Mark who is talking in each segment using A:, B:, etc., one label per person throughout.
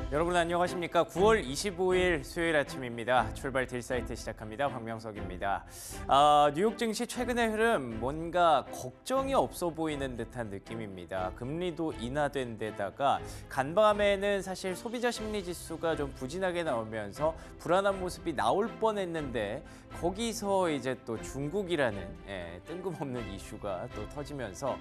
A: 여러분 안녕하십니까? 9월 25일 수요일 아침입니다. 출발 딜사이트 시작합니다. 박명석입니다. 뉴욕 증시 최근의 흐름 뭔가 걱정이 없어 보이는 듯한 느낌입니다. 금리도 인하된 데다가 간밤에는 사실 소비자 심리 지수가 좀 부진하게 나오면서 불안한 모습이 나올 뻔했는데 거기서 이제 또 중국이라는 뜬금없는 이슈가 또 터지면서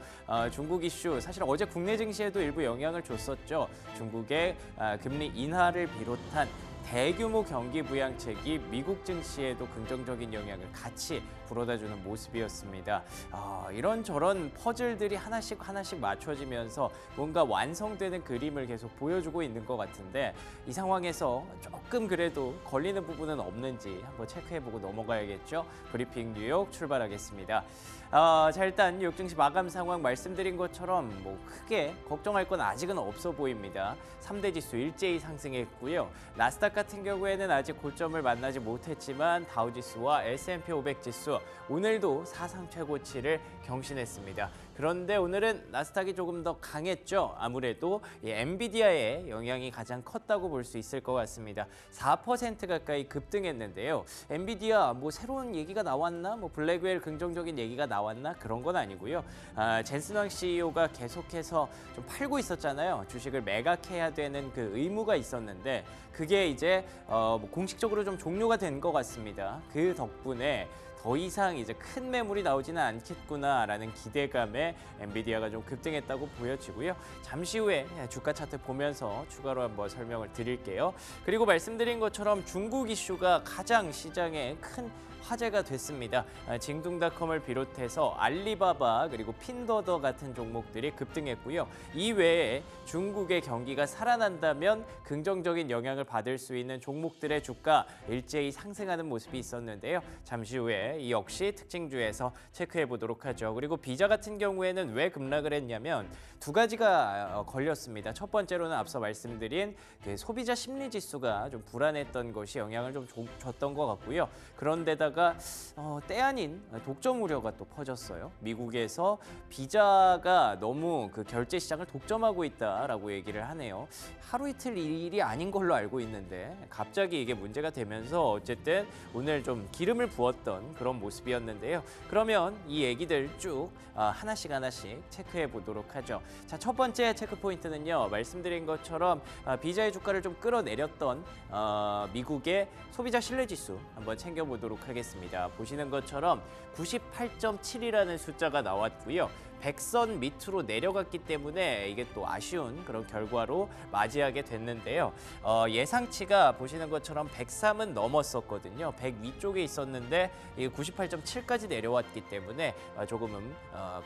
A: 중국 이슈 사실 어제 국내 증시에도 일부 영향을 줬었죠. 중국의 금리 인하를 비롯한 대규모 경기 부양책이 미국 증시에도 긍정적인 영향을 같이 불어다주는 모습이었습니다. 이런저런 퍼즐들이 하나씩 맞춰지면서 뭔가 완성되는 그림을 계속 보여주고 있는 것 같은데 이 상황에서 조금 그래도 걸리는 부분은 없는지 한번 체크해보고 넘어가야겠죠. 브리핑 뉴욕 출발하겠습니다. 자, 일단 뉴욕 증시 마감 상황 말씀드린 것처럼 뭐 크게 걱정할 건 아직은 없어 보입니다. 3대 지수 일제히 상승했고요. 나스닥 같은 경우에는 아직 고점을 만나지 못했지만 다우지수와 S&P 500 지수 오늘도 사상 최고치를 경신했습니다. 그런데 오늘은 나스닥이 조금 더 강했죠. 아무래도 엔비디아의 영향이 가장 컸다고 볼 수 있을 것 같습니다. 4% 가까이 급등했는데요. 엔비디아 뭐 새로운 얘기가 나왔나? 뭐 블랙웰 긍정적인 얘기가 나왔나? 그런 건 아니고요. 젠슨 황 CEO가 계속해서 좀 팔고 있었잖아요. 주식을 매각해야 되는 그 의무가 있었는데 그게 이제 뭐 공식적으로 좀 종료가 된 것 같습니다. 그 덕분에 더 이상 이제 큰 매물이 나오지는 않겠구나라는 기대감에 엔비디아가 좀 급등했다고 보여지고요. 잠시 후에 주가 차트 보면서 추가로 한번 설명을 드릴게요. 그리고 말씀드린 것처럼 중국 이슈가 가장 시장에 큰 화제가 됐습니다. 징둥닷컴을 비롯해서 알리바바 그리고 핀더더 같은 종목들이 급등했고요. 이 외에 중국의 경기가 살아난다면 긍정적인 영향을 받을 수 있는 종목들의 주가 일제히 상승하는 모습이 있었는데요. 잠시 후에 이 역시 특징주에서 체크해 보도록 하죠. 그리고 비자 같은 경우에는 왜 급락을 했냐면 두 가지가 걸렸습니다. 첫 번째로는 앞서 말씀드린 그 소비자 심리 지수가 좀 불안했던 것이 영향을 좀 줬던 것 같고요. 그런데다가 때 아닌 독점 우려가 또 퍼졌어요. 미국에서 비자가 너무 그 결제 시장을 독점하고 있다라고 얘기를 하네요. 하루 이틀 일이 아닌 걸로 알고 있는데 갑자기 이게 문제가 되면서 어쨌든 오늘 좀 기름을 부었던 그런 모습이었는데요. 그러면 이 얘기들 쭉 하나씩 체크해 보도록 하죠. 자, 첫 번째 체크 포인트는요. 말씀드린 것처럼 비자의 주가를 좀 끌어내렸던 미국의 소비자 신뢰 지수 한번 챙겨보도록 하겠습니다. 보시는 것처럼 98.7이라는 숫자가 나왔고요. 100선 밑으로 내려갔기 때문에 이게 또 아쉬운 그런 결과로 맞이하게 됐는데요. 예상치가 보시는 것처럼 103은 넘었었거든요. 100 위쪽에 있었는데 98.7까지 내려왔기 때문에 조금은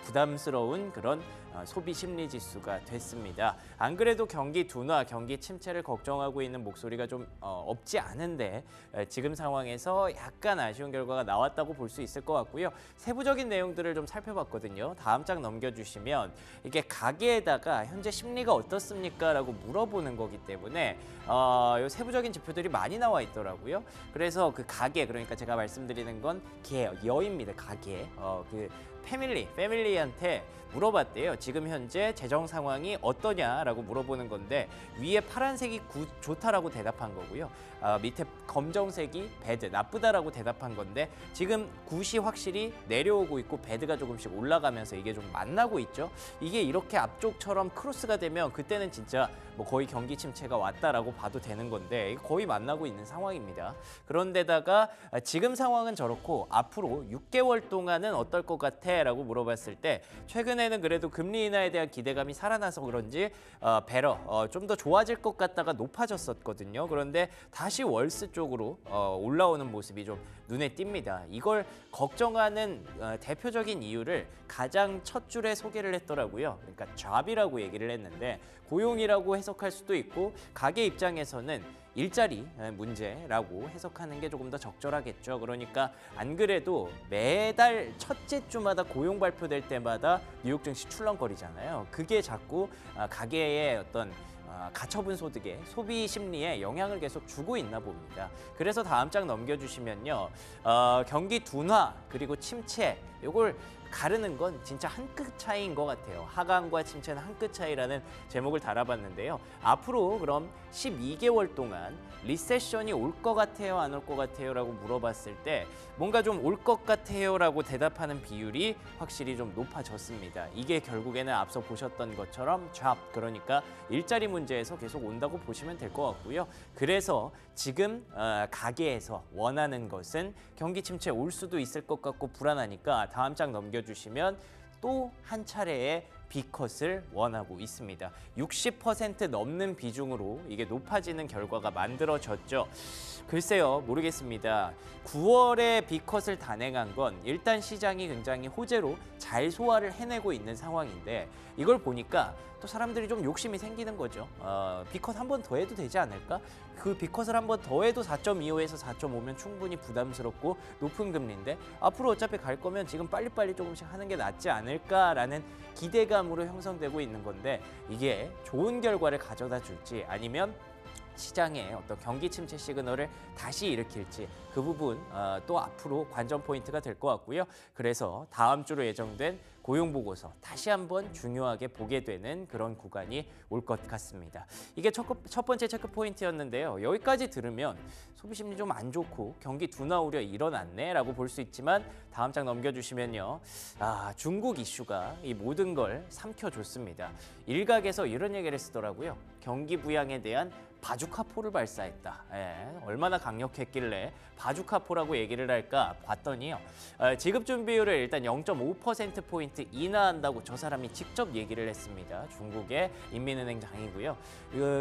A: 부담스러운 그런 소비 심리 지수가 됐습니다. 안 그래도 경기 둔화, 경기 침체를 걱정하고 있는 목소리가 좀 없지 않은데 지금 상황에서 약간 아쉬운 결과가 나왔다고 볼 수 있을 것 같고요. 세부적인 내용들을 좀 살펴봤거든요. 다음 장 넘겨주시면 이게 가계에다가 현재 심리가 어떻습니까? 라고 물어보는 거기 때문에 요 세부적인 지표들이 많이 나와 있더라고요. 그래서 그 가계, 그러니까 제가 말씀드리는 건 여입니다. 가계. 그 패밀리한테 물어봤대요. 지금 현재 재정 상황이 어떠냐라고 물어보는 건데 위에 파란색이 좋다라고 대답한 거고요. 밑에 검정색이 배드, 나쁘다라고 대답한 건데 지금 굿이 확실히 내려오고 있고 배드가 조금씩 올라가면서 이게 좀 만나고 있죠. 이게 이렇게 앞쪽처럼 크로스가 되면 그때는 진짜 뭐 거의 경기 침체가 왔다라고 봐도 되는 건데 거의 만나고 있는 상황입니다. 그런데다가 지금 상황은 저렇고 앞으로 6개월 동안은 어떨 것 같아? 라고 물어봤을 때 최근에는 그래도 금리 인하에 대한 기대감이 살아나서 그런지 좀 더 좋아질 것 같다가 높아졌었거든요. 그런데 다시 월스 쪽으로 올라오는 모습이 좀 눈에 띕니다. 이걸 걱정하는 대표적인 이유를 가장 첫 줄에 소개를 했더라고요. 그러니까 잡이라고 얘기를 했는데 고용이라고 해석할 수도 있고 가게 입장에서는 일자리 문제라고 해석하는 게 조금 더 적절하겠죠. 그러니까 안 그래도 매달 첫째 주마다 고용 발표될 때마다 뉴욕 증시 출렁거리잖아요. 그게 자꾸 가계의 어떤 가처분 소득에 소비 심리에 영향을 계속 주고 있나 봅니다. 그래서 다음 장 넘겨주시면요. 경기 둔화 그리고 침체 요걸 가르는 건 진짜 한 끗 차이인 것 같아요. 하강과 침체는 한 끗 차이라는 제목을 달아봤는데요. 앞으로 그럼 12개월 동안 리세션이 올 것 같아요, 안 올 것 같아요? 라고 물어봤을 때 뭔가 좀 올 것 같아요 라고 대답하는 비율이 확실히 좀 높아졌습니다. 이게 결국에는 앞서 보셨던 것처럼 잡, 그러니까 일자리 문제에서 계속 온다고 보시면 될 것 같고요. 그래서 지금 가계에서 원하는 것은 경기 침체 올 수도 있을 것 같고 불안하니까 다음 장 넘겨주시면 또 한 차례의 B컷을 원하고 있습니다. 60% 넘는 비중으로 이게 높아지는 결과가 만들어졌죠. 글쎄요, 모르겠습니다. 9월에 B컷을 단행한 건 일단 시장이 굉장히 호재로 잘 소화를 해내고 있는 상황인데 이걸 보니까 또 사람들이 좀 욕심이 생기는 거죠. B컷 한 번 더 해도 되지 않을까? 그 B컷을 한 번 더 해도 4.25에서 4.5면 충분히 부담스럽고 높은 금리인데 앞으로 어차피 갈 거면 지금 빨리빨리 조금씩 하는 게 낫지 않을까라는 기대감으로 형성되고 있는 건데 이게 좋은 결과를 가져다 줄지 아니면 시장의 어떤 경기 침체 시그널을 다시 일으킬지 그 부분 또 앞으로 관전 포인트가 될 것 같고요. 그래서 다음 주로 예정된 고용 보고서 다시 한번 중요하게 보게 되는 그런 구간이 올 것 같습니다. 이게 첫 번째 체크 포인트였는데요. 여기까지 들으면 소비 심리 좀 안 좋고 경기 둔화 우려 일어났네라고 볼 수 있지만 다음 장 넘겨주시면요. 중국 이슈가 이 모든 걸 삼켜줬습니다. 일각에서 이런 얘기를 쓰더라고요. 경기 부양에 대한 바주카포를 발사했다. 얼마나 강력했길래 바주카포라고 얘기를 할까 봤더니요. 지급 준비율을 일단 0.5%포인트 인하한다고 저 사람이 직접 얘기를 했습니다. 중국의 인민은행장이고요.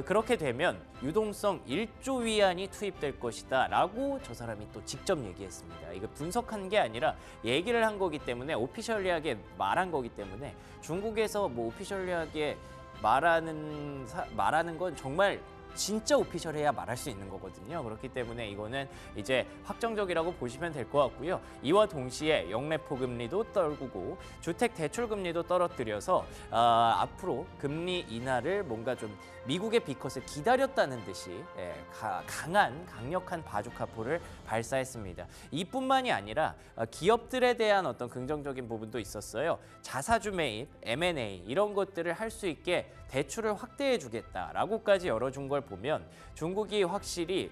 A: 그렇게 되면 유동성 1조 위안이 투입될 것이다 라고 저 사람이 또 직접 얘기했습니다. 이거 분석한 게 아니라 얘기를 한 거기 때문에 오피셜리하게 말한 거기 때문에 중국에서 뭐 오피셜리하게 말하는 건 정말 진짜 오피셜해야 말할 수 있는 거거든요. 그렇기 때문에 이거는 이제 확정적이라고 보시면 될 것 같고요. 이와 동시에 영래포 금리도 떨구고 주택 대출 금리도 떨어뜨려서 앞으로 금리 인하를 뭔가 좀 미국의 B컷을 기다렸다는 듯이 강력한 바주카포를 발사했습니다. 이뿐만이 아니라 기업들에 대한 어떤 긍정적인 부분도 있었어요. 자사주 매입, M&A 이런 것들을 할 수 있게 대출을 확대해 주겠다라고까지 열어준 걸 보면 중국이 확실히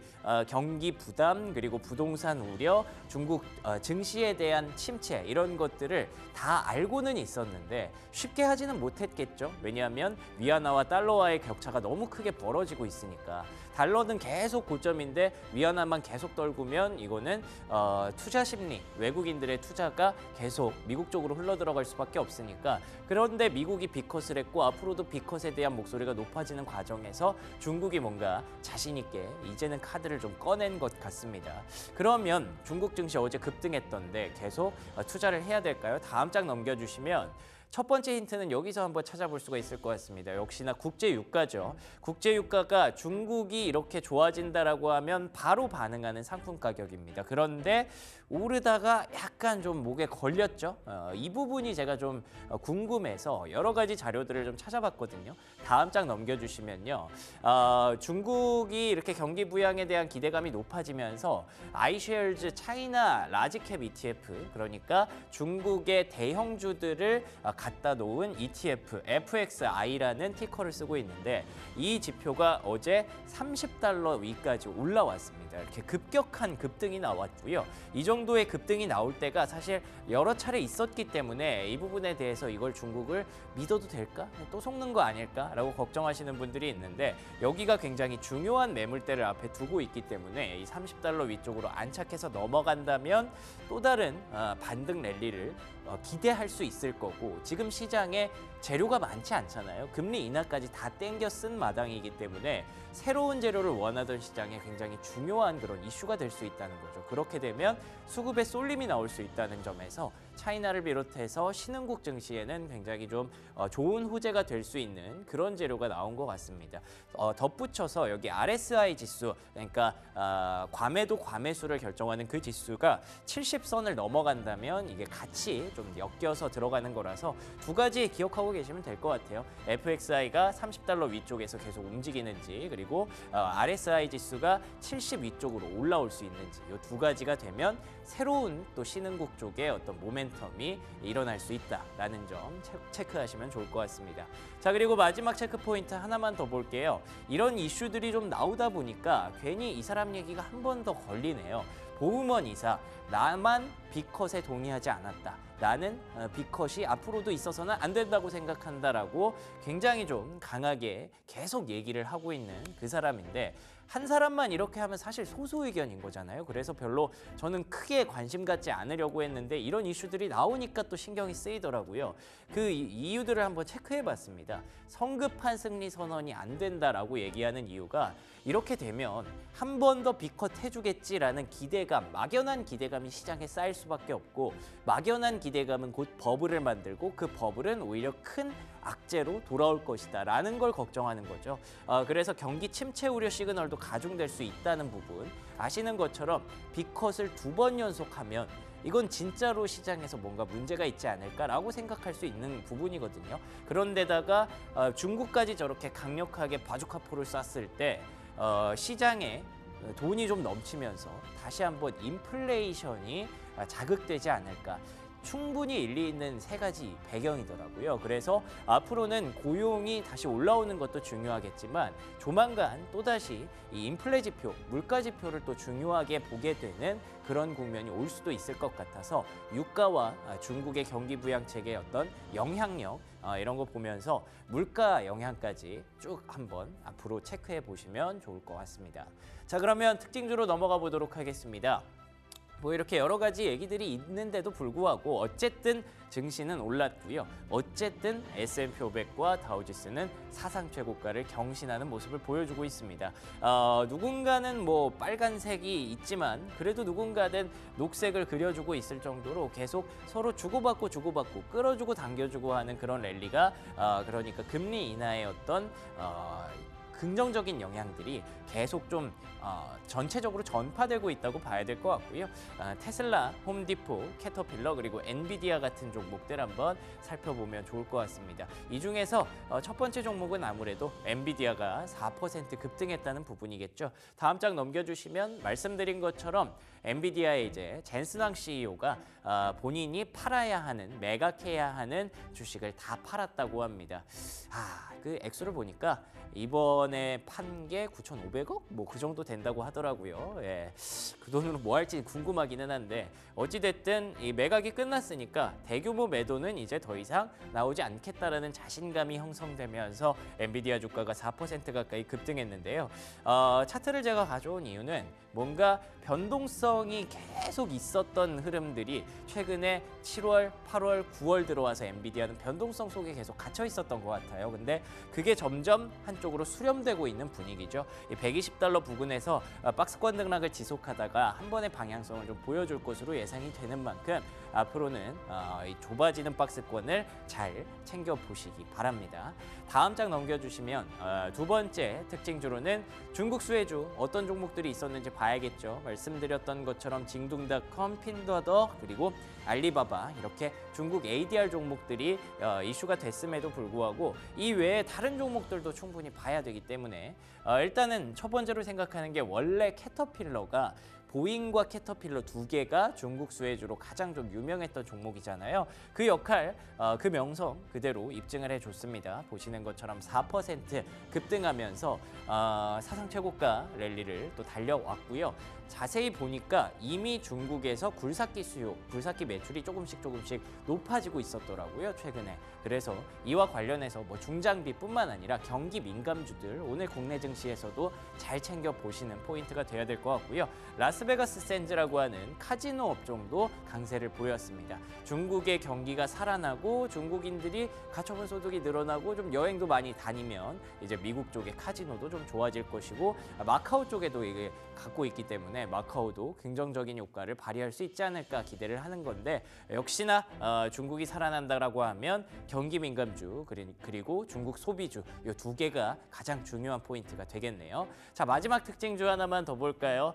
A: 경기 부담 그리고 부동산 우려, 중국 증시에 대한 침체 이런 것들을 다 알고는 있었는데 쉽게 하지는 못했겠죠. 왜냐하면 위안화와 달러와의 격차가 너무 크게 벌어지고 있으니까. 달러는 계속 고점인데 위안화만 계속 떨구면 이거는 투자 심리, 외국인들의 투자가 계속 미국 쪽으로 흘러들어갈 수밖에 없으니까. 그런데 미국이 B컷을 했고 앞으로도 B컷에 대한 목소리가 높아지는 과정에서 중국이 뭔가 자신 있게 이제는 카드를 좀 꺼낸 것 같습니다. 그러면 중국 증시 어제 급등했던데 계속 투자를 해야 될까요? 다음 장 넘겨주시면 첫 번째 힌트는 여기서 한번 찾아볼 수가 있을 것 같습니다. 역시나 국제유가죠. 국제유가가 중국이 이렇게 좋아진다라고 하면 바로 반응하는 상품 가격입니다. 그런데 오르다가 약간 좀 목에 걸렸죠. 이 부분이 제가 좀 궁금해서 여러 가지 자료들을 좀 찾아봤거든요. 다음 장 넘겨주시면요. 중국이 이렇게 경기 부양에 대한 기대감이 높아지면서 iShares 차이나 라지캡 ETF, 그러니까 중국의 대형주들을 갖다 놓은 ETF, FXI라는 티커를 쓰고 있는데 이 지표가 어제 $30 위까지 올라왔습니다. 이렇게 급격한 급등이 나왔고요. 이 정도의 급등이 나올 때가 사실 여러 차례 있었기 때문에 이 부분에 대해서 이걸 중국을 믿어도 될까? 또 속는 거 아닐까? 라고 걱정하시는 분들이 있는데 여기가 굉장히 중요한 매물대를 앞에 두고 있기 때문에 이 $30 위쪽으로 안착해서 넘어간다면 또 다른 반등 랠리를 기대할 수 있을 거고 지금 시장에 재료가 많지 않잖아요. 금리 인하까지 다 땡겨 쓴 마당이기 때문에 새로운 재료를 원하던 시장에 굉장히 중요한 그런 이슈가 될 수 있다는 거죠. 그렇게 되면 수급에 쏠림이 나올 수 있다는 점에서 차이나를 비롯해서 신흥국 증시에는 굉장히 좀 좋은 호재가 될 수 있는 그런 재료가 나온 것 같습니다. 덧붙여서 여기 RSI 지수, 그러니까 과매도 과매수를 결정하는 그 지수가 70선을 넘어간다면 이게 같이 좀 엮여서 들어가는 거라서 두 가지 기억하고 계시면 될 것 같아요. FXI가 $30 위쪽에서 계속 움직이는지 그리고 RSI 지수가 70 위쪽으로 올라올 수 있는지 이 두 가지가 되면 새로운 또 신흥국 쪽의 어떤 모멘텀 모멘텀이 일어날 수 있다라는 점 체크하시면 좋을 것 같습니다. 자, 그리고 마지막 체크 포인트 하나만 더 볼게요. 이런 이슈들이 좀 나오다 보니까 괜히 이 사람 얘기가 한 번 더 걸리네요. 보우먼 이사, 나만 B컷에 동의하지 않았다. 나는 B컷이 앞으로도 있어서는 안 된다고 생각한다라고 굉장히 좀 강하게 계속 얘기를 하고 있는 그 사람인데, 한 사람만 이렇게 하면 사실 소수 의견인 거잖아요. 그래서 별로 저는 크게 관심 갖지 않으려고 했는데 이런 이슈들이 나오니까 또 신경이 쓰이더라고요. 그 이유들을 한번 체크해 봤습니다. 성급한 승리 선언이 안 된다라고 얘기하는 이유가, 이렇게 되면 한 번 더 B컷 해주겠지라는 기대감, 막연한 기대감이 시장에 쌓일 수밖에 없고, 막연한 기대감은 곧 버블을 만들고 그 버블은 오히려 큰 악재로 돌아올 것이다 라는 걸 걱정하는 거죠. 그래서 경기 침체 우려 시그널도 가중될 수 있다는 부분, 아시는 것처럼 B컷을 2번 연속하면 이건 진짜로 시장에서 뭔가 문제가 있지 않을까라고 생각할 수 있는 부분이거든요. 그런데다가 중국까지 저렇게 강력하게 바주카포를 쐈을 때 시장에 돈이 좀 넘치면서 다시 한번 인플레이션이 자극되지 않을까. 충분히 일리 있는 세 가지 배경이더라고요. 그래서 앞으로는 고용이 다시 올라오는 것도 중요하겠지만 조만간 또다시 이 인플레 지표, 물가 지표를 또 중요하게 보게 되는 그런 국면이 올 수도 있을 것 같아서 유가와 중국의 경기 부양책의 어떤 영향력 이런 거 보면서 물가 영향까지 쭉 한번 앞으로 체크해 보시면 좋을 것 같습니다. 자, 그러면 특징주로 넘어가 보도록 하겠습니다. 뭐 이렇게 여러 가지 얘기들이 있는데도 불구하고 어쨌든 증시는 올랐고요. 어쨌든 S&P 500과 다우지수는 사상 최고가를 경신하는 모습을 보여주고 있습니다. 누군가는 뭐 빨간색이 있지만 그래도 누군가는 녹색을 그려주고 있을 정도로 계속 서로 주고받고 끌어주고 당겨주고 하는 그런 랠리가 그러니까 금리 인하의 어떤 긍정적인 영향들이 계속 좀 전체적으로 전파되고 있다고 봐야 될 것 같고요. 테슬라, 홈디포, 캐터필러 그리고 엔비디아 같은 종목들 한번 살펴보면 좋을 것 같습니다. 이 중에서 첫 번째 종목은 아무래도 엔비디아가 4% 급등했다는 부분이겠죠. 다음 장 넘겨주시면 말씀드린 것처럼 엔비디아의 이제 젠슨 황 CEO가 본인이 팔아야 하는, 매각해야 하는 주식을 다 팔았다고 합니다. 그 액수를 보니까 이번에 판 게 9,500억? 뭐 그 정도 된다고 하더라고요. 예. 그 돈으로 뭐 할지 궁금하기는 한데 어찌됐든 이 매각이 끝났으니까 대규모 매도는 이제 더 이상 나오지 않겠다라는 자신감이 형성되면서 엔비디아 주가가 4% 가까이 급등했는데요. 차트를 제가 가져온 이유는 뭔가 변동성이 계속 있었던 흐름들이 최근에 7월, 8월, 9월 들어와서 엔비디아는 변동성 속에 계속 갇혀 있었던 것 같아요. 근데 그게 점점 한쪽으로 수렴되고 있는 분위기죠. 이 120달러 부근에서 박스권 등락을 지속하다가 한 번의 방향성을 좀 보여줄 것으로 예상이 되는 만큼 앞으로는 이 좁아지는 박스권을 잘 챙겨보시기 바랍니다. 다음 장 넘겨주시면 두 번째 특징주로는 중국 수혜주 어떤 종목들이 있었는지 봐야겠죠. 말씀드렸던 것처럼 징둥닷컴, 핀더더 그리고 알리바바 이렇게 중국 ADR 종목들이 이슈가 됐음에도 불구하고 이 외에 다른 종목들도 충분히 봐야 되기 때문에 일단은 첫 번째로 생각하는 게 원래 캐터필러가 보잉과 캐터필러 두 개가 중국 수혜주로 가장 좀 유명했던 종목이잖아요. 그 역할, 그 명성 그대로 입증을 해줬습니다. 보시는 것처럼 4% 급등하면서 사상 최고가 랠리를 또 달려왔고요. 자세히 보니까 이미 중국에서 굴삭기 수요, 굴삭기 매출이 조금씩 높아지고 있었더라고요, 최근에. 그래서 이와 관련해서 뭐 중장비뿐만 아니라 경기 민감주들 오늘 국내 증시에서도 잘 챙겨 보시는 포인트가 돼야 될 것 같고요. 라스베가스 샌즈라고 하는 카지노 업종도 강세를 보였습니다. 중국의 경기가 살아나고 중국인들이 가처분 소득이 늘어나고 좀 여행도 많이 다니면 이제 미국 쪽의 카지노도 좀 좋아질 것이고 마카오 쪽에도 이게 갖고 있기 때문에 마카오도 긍정적인 효과를 발휘할 수 있지 않을까 기대를 하는 건데 역시나 중국이 살아난다라고 하면 경기 민감주 그리고 중국 소비주 이 두 개가 가장 중요한 포인트가 되겠네요. 자, 마지막 특징주 하나만 더 볼까요?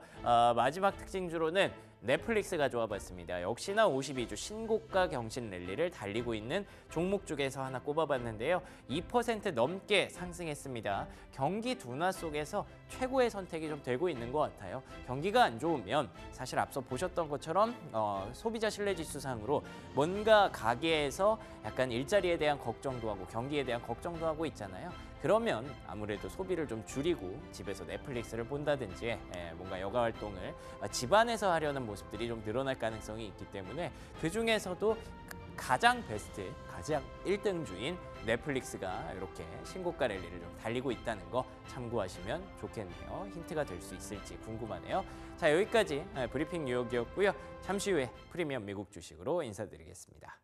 A: 마지막 특징주로는 넷플릭스 가져와 봤습니다. 역시나 52주 신고가 경신 랠리를 달리고 있는 종목 중에서 하나 꼽아봤는데요. 2% 넘게 상승했습니다. 경기 둔화 속에서 최고의 선택이 좀 되고 있는 것 같아요. 경기가 안 좋으면 사실 앞서 보셨던 것처럼 소비자 신뢰지수상으로 뭔가 가게에서 약간 일자리에 대한 걱정도 하고 경기에 대한 걱정도 하고 있잖아요. 그러면 아무래도 소비를 좀 줄이고 집에서 넷플릭스를 본다든지 뭔가 여가 활동을 집안에서 하려는 모습들이 좀 늘어날 가능성이 있기 때문에 그중에서도 가장 베스트, 가장 1등주인 넷플릭스가 이렇게 신고가 랠리를 좀 달리고 있다는 거 참고하시면 좋겠네요. 힌트가 될 수 있을지 궁금하네요. 자, 여기까지 브리핑 뉴욕이었고요. 잠시 후에 프리미엄 미국 주식으로 인사드리겠습니다.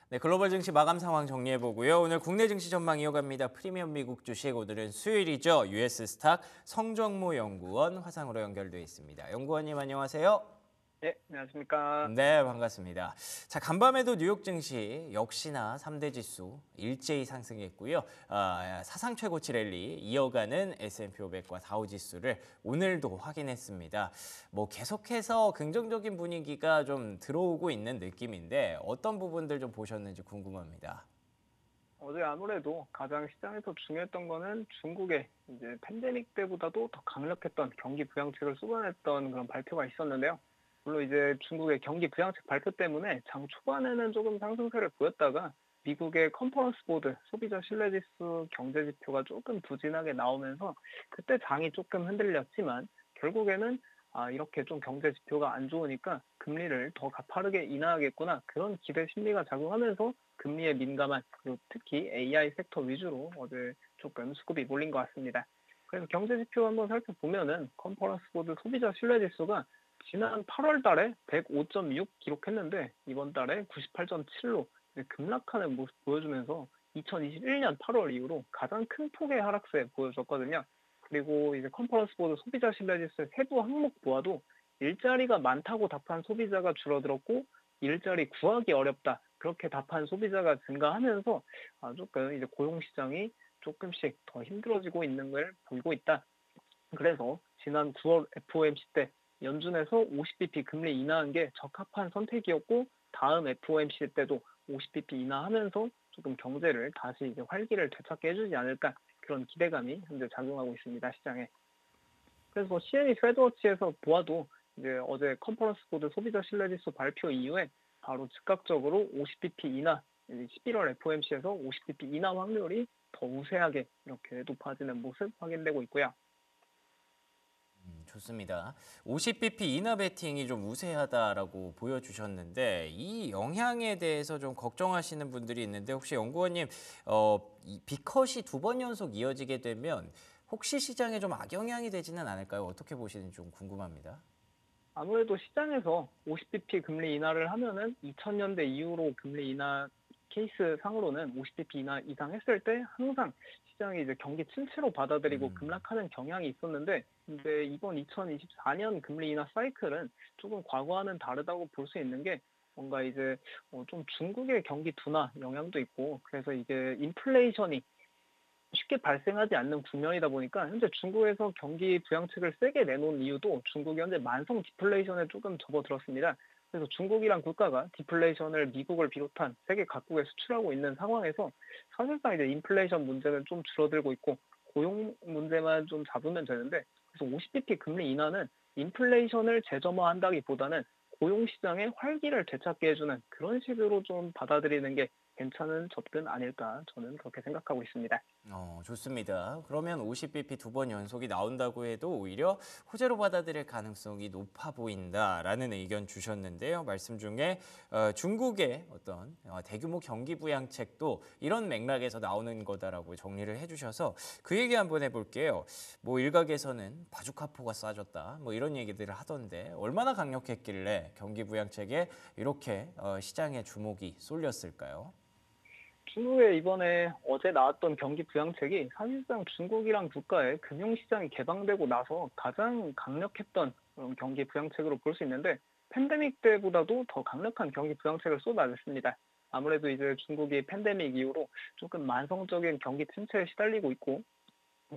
A: 네, 글로벌 증시 마감 상황 정리해보고요. 오늘 국내 증시 전망 이어갑니다. 프리미엄 미국 주식, 오늘은 수요일이죠. US 스탁 성정모 연구원 화상으로 연결돼 있습니다. 연구원님 안녕하세요.
B: 네, 안녕하십니까.
A: 네, 반갑습니다. 자, 간밤에도 뉴욕 증시 역시나 3대 지수 일제히 상승했고요. 사상 최고치 랠리 이어가는 S&P 500과 다우 지수를 오늘도 확인했습니다. 뭐 계속해서 긍정적인 분위기가 좀 들어오고 있는 느낌인데 어떤 부분들 좀 보셨는지 궁금합니다.
B: 어제 아무래도 가장 시장에서 중요했던 거는 중국의 이제 팬데믹 때보다도 더 강력했던 경기 부양책을 쏟아냈던 그런 발표가 있었는데요. 물론 이제 중국의 경기 부양책 발표 때문에 장 초반에는 조금 상승세를 보였다가 미국의 컨퍼런스 보드 소비자 신뢰지수 경제 지표가 조금 부진하게 나오면서 그때 장이 조금 흔들렸지만 결국에는 이렇게 좀 경제 지표가 안 좋으니까 금리를 더 가파르게 인하하겠구나 그런 기대 심리가 작용하면서 금리에 민감한 그리고 특히 AI 섹터 위주로 어제 조금 수급이 몰린 것 같습니다. 그래서 경제 지표 한번 살펴보면은 컨퍼런스 보드 소비자 신뢰지수가 지난 8월 달에 105.6 기록했는데 이번 달에 98.7로 급락하는 모습 보여주면서 2021년 8월 이후로 가장 큰 폭의 하락세 보여줬거든요. 그리고 이제 컨퍼런스 보드 소비자 신뢰지수의 세부 항목 보아도 일자리가 많다고 답한 소비자가 줄어들었고 일자리 구하기 어렵다 그렇게 답한 소비자가 증가하면서 조금 이제 고용 시장이 조금씩 더 힘들어지고 있는 걸 보이고 있다. 그래서 지난 9월 FOMC 때 연준에서 50bp 금리 인하한 게 적합한 선택이었고 다음 FOMC 때도 50bp 인하하면서 조금 경제를 다시 이제 활기를 되찾게 해주지 않을까 그런 기대감이 현재 작용하고 있습니다 시장에. 그래서 CNE 트레드워치에서 보아도 이제 어제 컨퍼런스 보드 소비자 신뢰지수 발표 이후에 바로 즉각적으로 50bp 인하 11월 FOMC에서 50bp 인하 확률이 더 우세하게 이렇게 높아지는 모습 확인되고 있고요.
A: 좋습니다. 50bp 인하 베팅이 좀 우세하다라고 보여주셨는데 이 영향에 대해서 좀 걱정하시는 분들이 있는데 혹시 연구원님 이 B컷이 2번 연속 이어지게 되면 혹시 시장에 좀 악영향이 되지는 않을까요? 어떻게 보시는지 좀 궁금합니다.
B: 아무래도 시장에서 50bp 금리 인하를 하면은 2000년대 이후로 금리 인하 케이스 상으로는 50bp 인하 이상 했을 때 항상 시장이 이제 경기 침체로 받아들이고 급락하는 경향이 있었는데 근데 이번 2024년 금리 인하 사이클은 조금 과거와는 다르다고 볼 수 있는 게 뭔가 이제 좀 중국의 경기 둔화 영향도 있고 그래서 이게 인플레이션이 쉽게 발생하지 않는 국면이다 보니까 현재 중국에서 경기 부양책을 세게 내놓은 이유도 중국이 현재 만성 디플레이션에 조금 접어들었습니다. 그래서 중국이란 국가가 디플레이션을 미국을 비롯한 세계 각국에 수출하고 있는 상황에서 사실상 이제 인플레이션 문제는 좀 줄어들고 있고 고용 문제만 좀 잡으면 되는데 그래서 50bp 금리 인하는 인플레이션을 재점화한다기보다는 고용 시장의 활기를 되찾게 해주는 그런 식으로 좀 받아들이는 게 괜찮은 접근 아닐까 저는 그렇게 생각하고 있습니다.
A: 좋습니다. 그러면 50bp 두 번 연속이 나온다고 해도 오히려 호재로 받아들일 가능성이 높아 보인다라는 의견 주셨는데요. 말씀 중에 중국의 어떤 대규모 경기 부양책도 이런 맥락에서 나오는 거다라고 정리를 해주셔서 그 얘기 한번 해볼게요. 뭐 일각에서는 바주카포가 쏴졌다, 뭐 이런 얘기들을 하던데 얼마나 강력했길래 경기 부양책에 이렇게 시장의 주목이 쏠렸을까요?
B: 중국의 이번에 어제 나왔던 경기 부양책이 사실상 중국이랑 국가의 금융시장이 개방되고 나서 가장 강력했던 그런 경기 부양책으로 볼 수 있는데 팬데믹 때보다도 더 강력한 경기 부양책을 쏟아냈습니다. 아무래도 이제 중국이 팬데믹 이후로 조금 만성적인 경기 침체에 시달리고 있고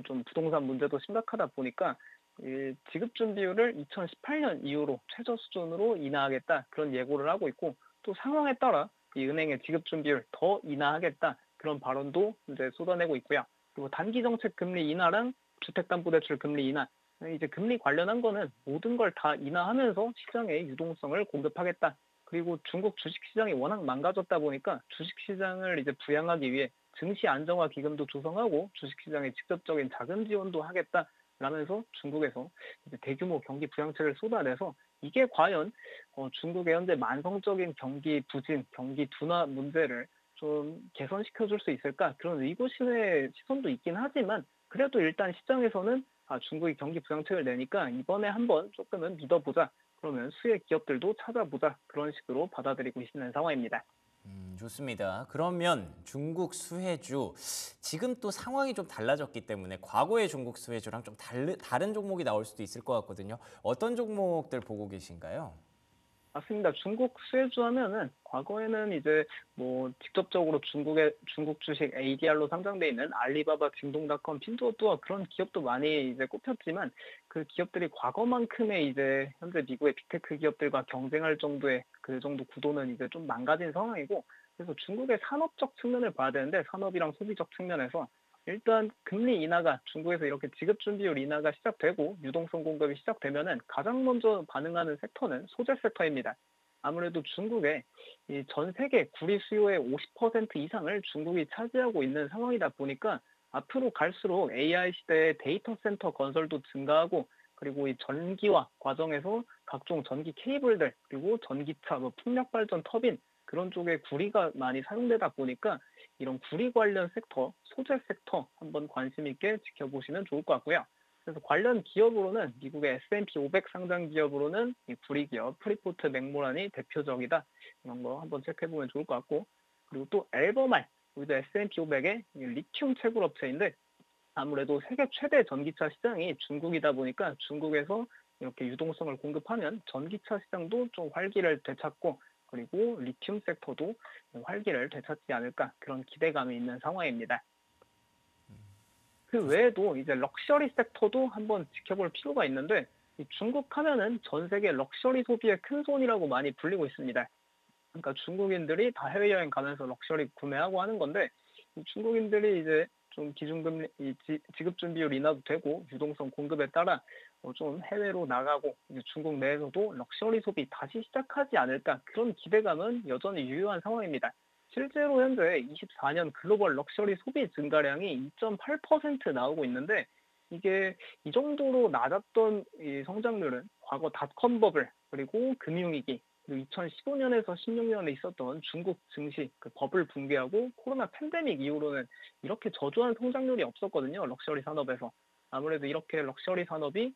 B: 좀 부동산 문제도 심각하다 보니까 이 지급 준비율을 2018년 이후로 최저 수준으로 인하하겠다 그런 예고를 하고 있고 또 상황에 따라 이 은행의 지급 준비율 더 인하하겠다 그런 발언도 이제 쏟아내고 있고요. 그리고 단기 정책 금리 인하랑 주택담보대출 금리 인하 이제 금리 관련한 거는 모든 걸 다 인하하면서 시장에 유동성을 공급하겠다. 그리고 중국 주식시장이 워낙 망가졌다 보니까 주식시장을 이제 부양하기 위해 증시 안정화 기금도 조성하고 주식시장에 직접적인 자금 지원도 하겠다라면서 중국에서 이제 대규모 경기 부양책을 쏟아내서 이게 과연 중국의 현재 만성적인 경기 부진, 경기 둔화 문제를 좀 개선시켜 줄 수 있을까? 그런 의구심의 시선도 있긴 하지만 그래도 일단 시장에서는 중국이 경기 부양책을 내니까 이번에 한번 조금은 믿어보자. 그러면 수혜 기업들도 찾아보자. 그런 식으로 받아들이고 있는 상황입니다.
A: 좋습니다. 그러면 중국 수혜주, 지금 또 상황이 좀 달라졌기 때문에 과거의 중국 수혜주랑 좀 다른 종목이 나올 수도 있을 것 같거든요. 어떤 종목들 보고 계신가요?
B: 맞습니다. 중국 수혜주 하면은 과거에는 이제 뭐 직접적으로 중국 주식 ADR로 상장돼 있는 알리바바, 징동닷컴, 핀두오두어 그런 기업도 많이 이제 꼽혔지만 그 기업들이 과거만큼의 이제 현재 미국의 빅테크 기업들과 경쟁할 정도의 그 정도 구도는 이제 좀 망가진 상황이고 그래서 중국의 산업적 측면을 봐야 되는데 산업이랑 소비적 측면에서 일단 금리 인하가 중국에서 이렇게 지급 준비율 인하가 시작되고 유동성 공급이 시작되면은 가장 먼저 반응하는 섹터는 소재 섹터입니다. 아무래도 중국의 전 세계 구리 수요의 50% 이상을 중국이 차지하고 있는 상황이다 보니까 앞으로 갈수록 AI 시대의 데이터 센터 건설도 증가하고 그리고 이 전기화 과정에서 각종 전기 케이블들 그리고 전기차, 뭐 풍력 발전 터빈 그런 쪽에 구리가 많이 사용되다 보니까 이런 구리 관련 섹터, 소재 섹터 한번 관심 있게 지켜보시면 좋을 것 같고요. 그래서 관련 기업으로는 미국의 S&P 500 상장 기업으로는 이 구리 기업 프리포트 맥모란이 대표적이다. 이런 거 한번 체크해보면 좋을 것 같고 그리고 또 엘버말, 우리도 S&P 500의 리튬 채굴 업체인데 아무래도 세계 최대 전기차 시장이 중국이다 보니까 중국에서 이렇게 유동성을 공급하면 전기차 시장도 좀 활기를 되찾고 그리고 리튬 섹터도 활기를 되찾지 않을까 그런 기대감이 있는 상황입니다. 그 외에도 이제 럭셔리 섹터도 한번 지켜볼 필요가 있는데 이 중국 하면은 전 세계 럭셔리 소비의 큰 손이라고 많이 불리고 있습니다. 그러니까 중국인들이 다 해외여행 가면서 럭셔리 구매하고 하는 건데 이 중국인들이 이제 좀 기준금리 지급 준비율 인하도 되고 유동성 공급에 따라 좀 해외로 나가고 이제 중국 내에서도 럭셔리 소비 다시 시작하지 않을까 그런 기대감은 여전히 유효한 상황입니다. 실제로 현재 24년 글로벌 럭셔리 소비 증가량이 2.8% 나오고 있는데 이게 이 정도로 낮았던 이 성장률은 과거 닷컴 버블 그리고 금융위기 그리고 2015년에서 16년에 있었던 중국 증시 그 버블 붕괴하고 코로나 팬데믹 이후로는 이렇게 저조한 성장률이 없었거든요. 럭셔리 산업에서. 아무래도 이렇게 럭셔리 산업이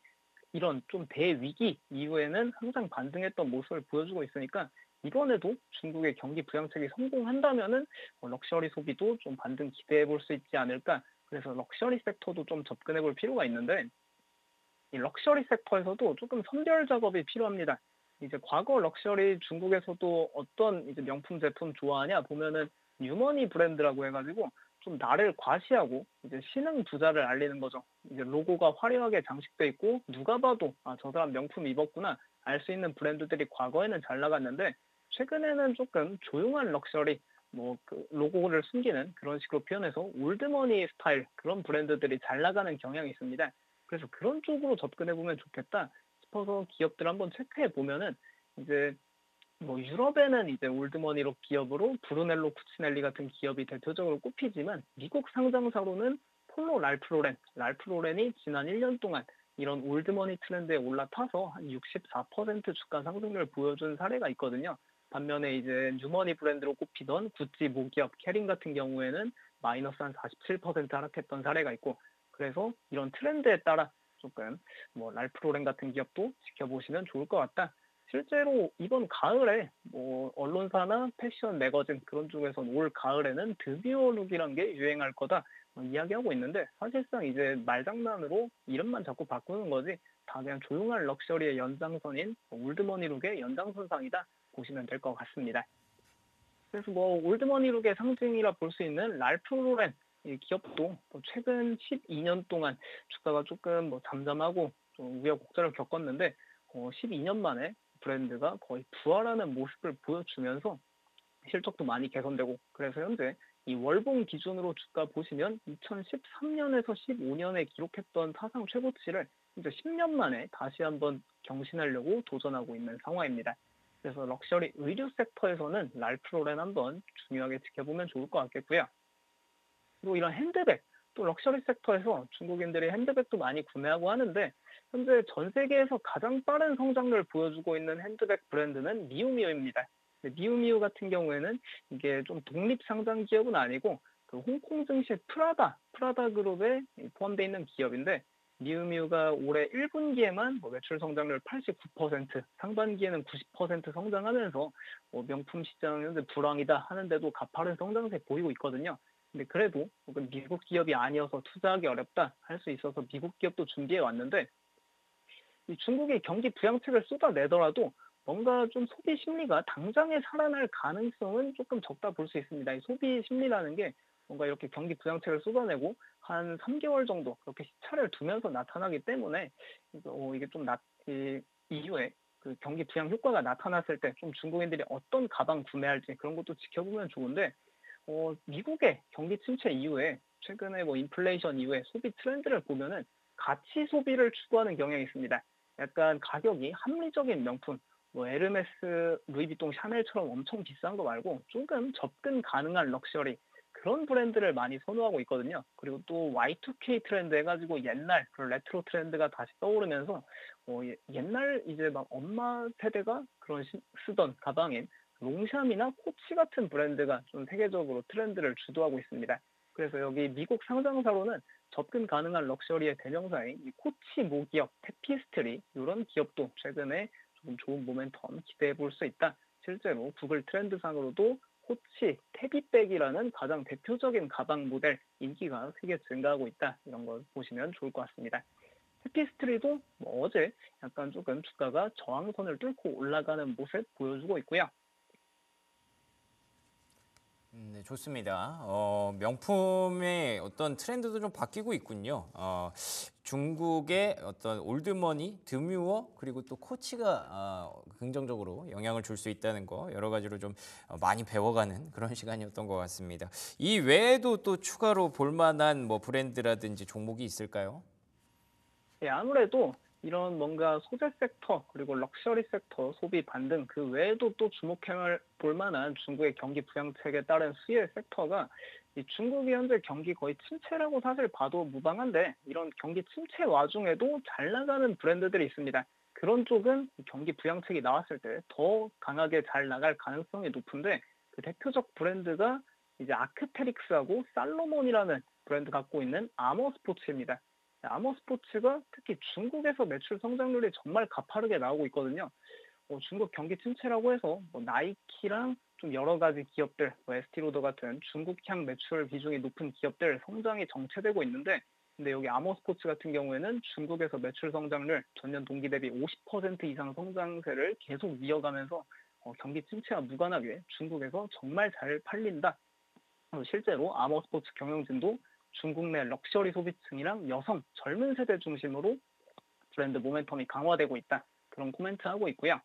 B: 이런 좀 대위기 이후에는 항상 반등했던 모습을 보여주고 있으니까 이번에도 중국의 경기 부양책이 성공한다면은 럭셔리 소비도 좀 반등 기대해 볼 수 있지 않을까. 그래서 럭셔리 섹터도 좀 접근해 볼 필요가 있는데 이 럭셔리 섹터에서도 조금 선별 작업이 필요합니다. 이제 과거 럭셔리 중국에서도 어떤 이제 명품 제품 좋아하냐 보면은 유머니 브랜드라고 해가지고 좀 나를 과시하고 이제 신흥 부자를 알리는 거죠. 이제 로고가 화려하게 장식돼 있고 누가 봐도 저 사람 명품 입었구나 알 수 있는 브랜드들이 과거에는 잘 나갔는데 최근에는 조금 조용한 럭셔리 뭐 그 로고를 숨기는 그런 식으로 표현해서 올드머니 스타일 그런 브랜드들이 잘 나가는 경향이 있습니다. 그래서 그런 쪽으로 접근해 보면 좋겠다 싶어서 기업들 한번 체크해 보면은 이제 유럽에는 이제 올드머니로 기업으로 브루넬로 쿠치넬리 같은 기업이 대표적으로 꼽히지만 미국 상장사로는 폴로 랄프 로렌이 지난 1년 동안 이런 올드머니 트렌드에 올라타서 한 64% 주가 상승률을 보여준 사례가 있거든요. 반면에 이제 뉴머니 브랜드로 꼽히던 구찌 모기업 캐린 같은 경우에는 마이너스 한 47% 하락했던 사례가 있고, 그래서 이런 트렌드에 따라 조금 랄프 로렌 같은 기업도 지켜보시면 좋을 것 같다. 실제로 이번 가을에 언론사나 패션 매거진 그런 쪽에서는 올 가을에는 드비오 룩이란 게 유행할 거다 이야기하고 있는데, 사실상 이제 말장난으로 이름만 자꾸 바꾸는 거지 다 그냥 조용한 럭셔리의 연장선인 올드머니 룩의 연장선상이다 보시면 될 것 같습니다. 그래서 올드머니 룩의 상징이라 볼 수 있는 랄프 로렌 이 기업도 최근 12년 동안 주가가 조금 잠잠하고 좀 우여곡절을 겪었는데 12년 만에 브랜드가 거의 부활하는 모습을 보여주면서 실적도 많이 개선되고, 그래서 현재 이 월봉 기준으로 주가 보시면 2013년에서 15년에 기록했던 사상 최고치를 이제 10년 만에 다시 한번 경신하려고 도전하고 있는 상황입니다. 그래서 럭셔리 의류 섹터에서는 랄프 로렌 한번 중요하게 지켜보면 좋을 것 같겠고요. 그리고 이런 핸드백, 또 럭셔리 섹터에서 중국인들이 핸드백도 많이 구매하고 하는데, 현재 전 세계에서 가장 빠른 성장률을 보여주고 있는 핸드백 브랜드는 미우미우입니다. 미우미우 같은 경우에는 이게 좀 독립 상장 기업은 아니고 그 홍콩 증시 프라다 그룹에 포함되어 있는 기업인데, 미우미우가 올해 1분기에만 매출 성장률 89%, 상반기에는 90% 성장하면서 명품 시장 현재 불황이다 하는데도 가파른 성장세 보이고 있거든요. 근데 그래도 혹은 미국 기업이 아니어서 투자하기 어렵다 할 수 있어서 미국 기업도 준비해 왔는데, 이 중국이 경기 부양책을 쏟아내더라도 뭔가 좀 소비 심리가 당장에 살아날 가능성은 조금 적다 볼 수 있습니다. 이 소비 심리라는 게 뭔가 이렇게 경기 부양책을 쏟아내고 한 3개월 정도 그렇게 시차를 두면서 나타나기 때문에 이게 좀 이후에 그 경기 부양 효과가 나타났을 때 좀 중국인들이 어떤 가방 구매할지 그런 것도 지켜보면 좋은데, 미국의 경기 침체 이후에 최근에 인플레이션 이후에 소비 트렌드를 보면은 가치 소비를 추구하는 경향이 있습니다. 약간 가격이 합리적인 명품, 에르메스, 루이비통, 샤넬처럼 엄청 비싼 거 말고 조금 접근 가능한 럭셔리 그런 브랜드를 많이 선호하고 있거든요. 그리고 또 Y2K 트렌드 해가지고 옛날 그런 레트로 트렌드가 다시 떠오르면서 옛날 이제 막 엄마 세대가 그런 쓰던 가방인 롱샴이나 코치 같은 브랜드가 좀 세계적으로 트렌드를 주도하고 있습니다. 그래서 여기 미국 상장사로는 접근 가능한 럭셔리의 대명사인 이 코치 모기업, 테피스트리 이런 기업도 최근에 조금 좋은 모멘텀 기대해 볼 수 있다. 실제로 구글 트렌드상으로도 코치 테비백이라는 가장 대표적인 가방 모델 인기가 크게 증가하고 있다. 이런 걸 보시면 좋을 것 같습니다. 테피스트리도 어제 약간 조금 주가가 저항선을 뚫고 올라가는 모습 보여주고 있고요.
A: 네, 좋습니다. 명품의 어떤 트렌드도 좀 바뀌고 있군요. 중국의 어떤 올드머니, 드뮤어, 그리고 또 코치가 긍정적으로 영향을 줄 수 있다는 거 여러 가지로 좀 많이 배워가는 그런 시간이었던 것 같습니다. 이 외에도 또 추가로 볼만한 브랜드라든지 종목이 있을까요?
B: 예, 아무래도 이런 뭔가 소재 섹터 그리고 럭셔리 섹터 소비 반등 그 외에도 또 주목해 볼 만한 중국의 경기 부양책에 따른 수혜 섹터가, 이 중국이 현재 경기 거의 침체라고 사실 봐도 무방한데 이런 경기 침체 와중에도 잘 나가는 브랜드들이 있습니다. 그런 쪽은 경기 부양책이 나왔을 때 더 강하게 잘 나갈 가능성이 높은데, 그 대표적 브랜드가 이제 아크테릭스하고 살로몬이라는 브랜드 갖고 있는 아머 스포츠입니다. 아머 스포츠가 특히 중국에서 매출 성장률이 정말 가파르게 나오고 있거든요. 중국 경기 침체라고 해서 나이키랑 좀 여러 가지 기업들, 에스티로더 같은 중국향 매출 비중이 높은 기업들 성장이 정체되고 있는데, 근데 여기 아머 스포츠 같은 경우에는 중국에서 매출 성장률 전년 동기 대비 50% 이상 성장세를 계속 이어가면서 경기 침체와 무관하게 중국에서 정말 잘 팔린다. 실제로 아머 스포츠 경영진도 중국 내 럭셔리 소비층이랑 여성, 젊은 세대 중심으로 브랜드 모멘텀이 강화되고 있다. 그런 코멘트 하고 있고요.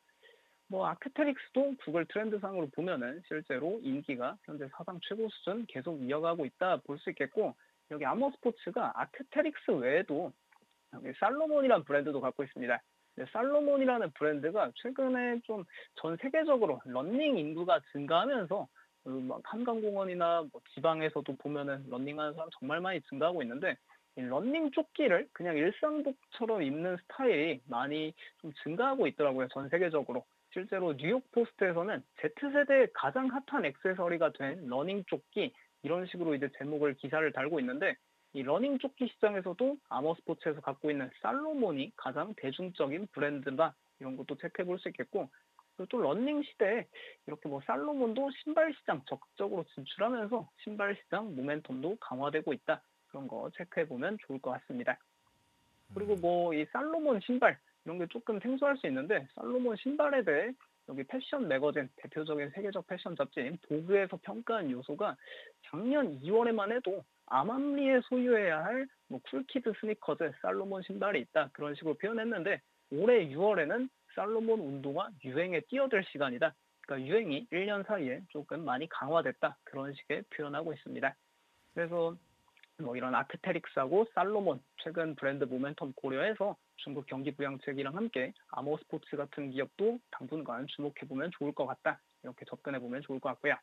B: 아크테릭스도 구글 트렌드상으로 보면은 실제로 인기가 현재 사상 최고 수준 계속 이어가고 있다 볼 수 있겠고, 여기 아머 스포츠가 아크테릭스 외에도 여기 살로몬이라는 브랜드도 갖고 있습니다. 네, 살로몬이라는 브랜드가 최근에 좀 전 세계적으로 러닝 인구가 증가하면서 막 한강공원이나 뭐 지방에서도 보면은 러닝하는 사람 정말 많이 증가하고 있는데 이 러닝 조끼를 그냥 일상복처럼 입는 스타일이 많이 좀 증가하고 있더라고요. 전 세계적으로. 실제로 뉴욕 포스트에서는 Z세대의 가장 핫한 액세서리가 된 러닝 조끼 이런 식으로 이제 제목을 기사를 달고 있는데 이 러닝 조끼 시장에서도 아머스포츠에서 갖고 있는 살로몬이 가장 대중적인 브랜드다 이런 것도 체크해 볼 수 있겠고 그리고 또 러닝 시대에 이렇게 뭐 살로몬도 신발 시장 적극적으로 진출하면서 신발 시장 모멘텀도 강화되고 있다 그런 거 체크해 보면 좋을 것 같습니다. 그리고 뭐 이 살로몬 신발 이런 게 조금 생소할 수 있는데 살로몬 신발에 대해 여기 패션 매거진 대표적인 세계적 패션 잡지인 보그에서 평가한 요소가 작년 2월에만 해도 아맘리에 소유해야 할 뭐 쿨키드 스니커즈 살로몬 신발이 있다 그런 식으로 표현했는데 올해 6월에는 살로몬 운동화 유행에 뛰어들 시간이다. 그러니까 유행이 1년 사이에 조금 많이 강화됐다 그런 식의 표현하고 있습니다. 그래서 뭐 이런 아크테릭스하고 살로몬 최근 브랜드 모멘텀 고려해서 중국 경기 부양책이랑 함께 아모스포츠 같은 기업도 당분간 주목해 보면 좋을 것 같다. 이렇게 접근해 보면 좋을 것 같고요.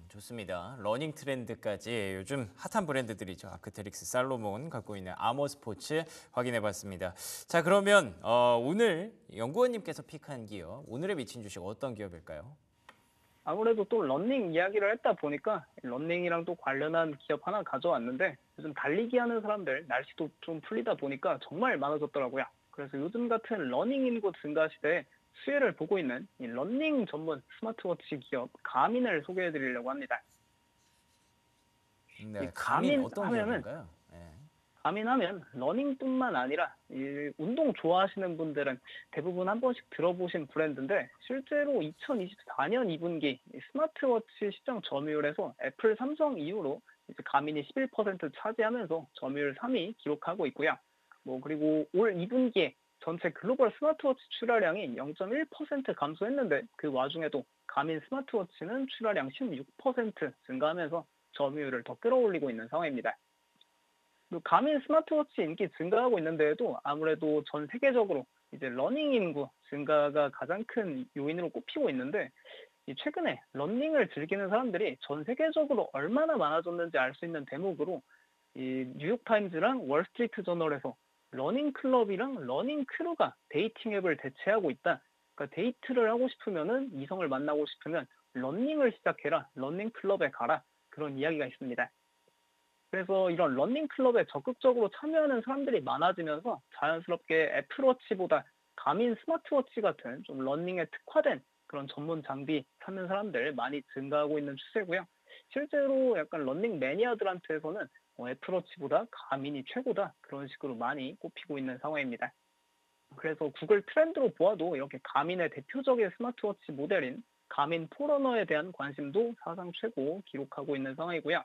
A: 좋습니다. 러닝 트렌드까지 요즘 핫한 브랜드들이죠. 아크테릭스, 살로몬 갖고 있는 아머 스포츠 확인해 봤습니다. 자, 그러면 오늘 연구원님께서 픽한 기업, 오늘의 미친 주식 어떤 기업일까요?
B: 아무래도 또 러닝 이야기를 했다 보니까 러닝이랑 또 관련한 기업 하나 가져왔는데 요즘 달리기 하는 사람들 날씨도 좀 풀리다 보니까 정말 많아졌더라고요. 그래서 요즘 같은 러닝 인구 증가 시대에 수혜를 보고 있는 이 러닝 전문 스마트워치 기업 가민을 소개해 드리려고 합니다. 이
A: 네, 가민
B: 가민
A: 어떤
B: 하면은
A: 기업인가요? 네.
B: 가민하면 러닝뿐만 아니라 이 운동 좋아하시는 분들은 대부분 한 번씩 들어보신 브랜드인데 실제로 2024년 2분기 스마트워치 시장 점유율에서 애플, 삼성 이후로 이제 가민이 11% 차지하면서 점유율 3위 기록하고 있고요. 뭐 그리고 올 2분기에 전체 글로벌 스마트워치 출하량이 0.1% 감소했는데 그 와중에도 가민 스마트워치는 출하량 16% 증가하면서 점유율을 더 끌어올리고 있는 상황입니다. 가민 스마트워치 인기 증가하고 있는데도 아무래도 전 세계적으로 이제 러닝 인구 증가가 가장 큰 요인으로 꼽히고 있는데 최근에 러닝을 즐기는 사람들이 전 세계적으로 얼마나 많아졌는지 알 수 있는 대목으로 이 뉴욕타임즈랑 월스트리트 저널에서 러닝 클럽이랑 러닝 크루가 데이팅 앱을 대체하고 있다. 그러니까 데이트를 하고 싶으면은 이성을 만나고 싶으면 러닝을 시작해라. 러닝 클럽에 가라. 그런 이야기가 있습니다. 그래서 이런 러닝 클럽에 적극적으로 참여하는 사람들이 많아지면서 자연스럽게 애플워치보다 가민 스마트워치 같은 좀 러닝에 특화된 그런 전문 장비 찾는 사람들 많이 증가하고 있는 추세고요. 실제로 약간 러닝 매니아들한테서는 애플워치보다 가민이 최고다 그런 식으로 많이 꼽히고 있는 상황입니다. 그래서 구글 트렌드로 보아도 이렇게 가민의 대표적인 스마트워치 모델인 가민 포러너에 대한 관심도 사상 최고 기록하고 있는 상황이고요.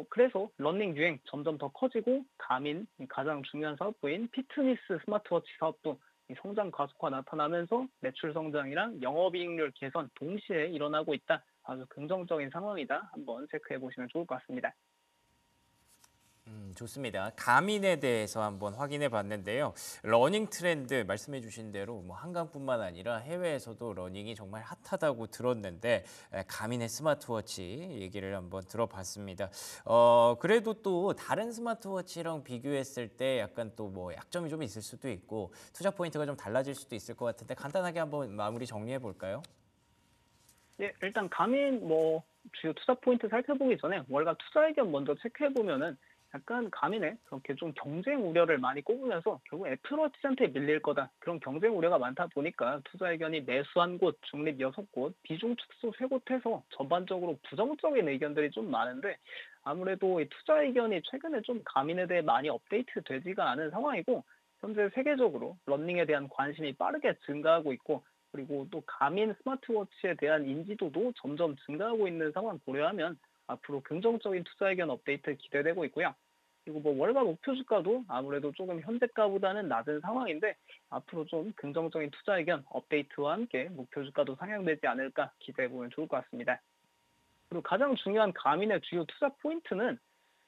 B: 그래서 러닝 유행 점점 더 커지고 가민 가장 중요한 사업부인 피트니스 스마트워치 사업도 성장 가속화 나타나면서 매출 성장이랑 영업이익률 개선 동시에 일어나고 있다. 아주 긍정적인 상황이다. 한번 체크해 보시면 좋을 것 같습니다.
A: 좋습니다. 가민에 대해서 한번 확인해 봤는데요. 러닝 트렌드 말씀해 주신 대로 뭐 한강뿐만 아니라 해외에서도 러닝이 정말 핫하다고 들었는데 가민의 스마트워치 얘기를 한번 들어봤습니다. 그래도 또 다른 스마트워치랑 비교했을 때 약간 또 뭐 약점이 좀 있을 수도 있고 투자 포인트가 좀 달라질 수도 있을 것 같은데 간단하게 한번 마무리 정리해 볼까요?
B: 예, 일단 가민 주요 투자 포인트 살펴보기 전에 월가 투자 의견 먼저 체크해 보면은 약간 가민에 그렇게 좀 경쟁 우려를 많이 꼽으면서 결국 애플워치한테 밀릴 거다. 그런 경쟁 우려가 많다 보니까 투자 의견이 매수 한 곳, 중립 6곳, 비중 축소 3곳 해서 전반적으로 부정적인 의견들이 좀 많은데 아무래도 이 투자 의견이 최근에 좀 가민에 대해 많이 업데이트 되지가 않은 상황이고 현재 세계적으로 러닝에 대한 관심이 빠르게 증가하고 있고 그리고 또 가민 스마트워치에 대한 인지도도 점점 증가하고 있는 상황 고려하면 앞으로 긍정적인 투자 의견 업데이트 기대되고 있고요. 그리고 월가 목표 주가도 아무래도 조금 현재가보다는 낮은 상황인데 앞으로 좀 긍정적인 투자 의견 업데이트와 함께 목표 주가도 상향되지 않을까 기대해 보면 좋을 것 같습니다. 그리고 가장 중요한 가민의 주요 투자 포인트는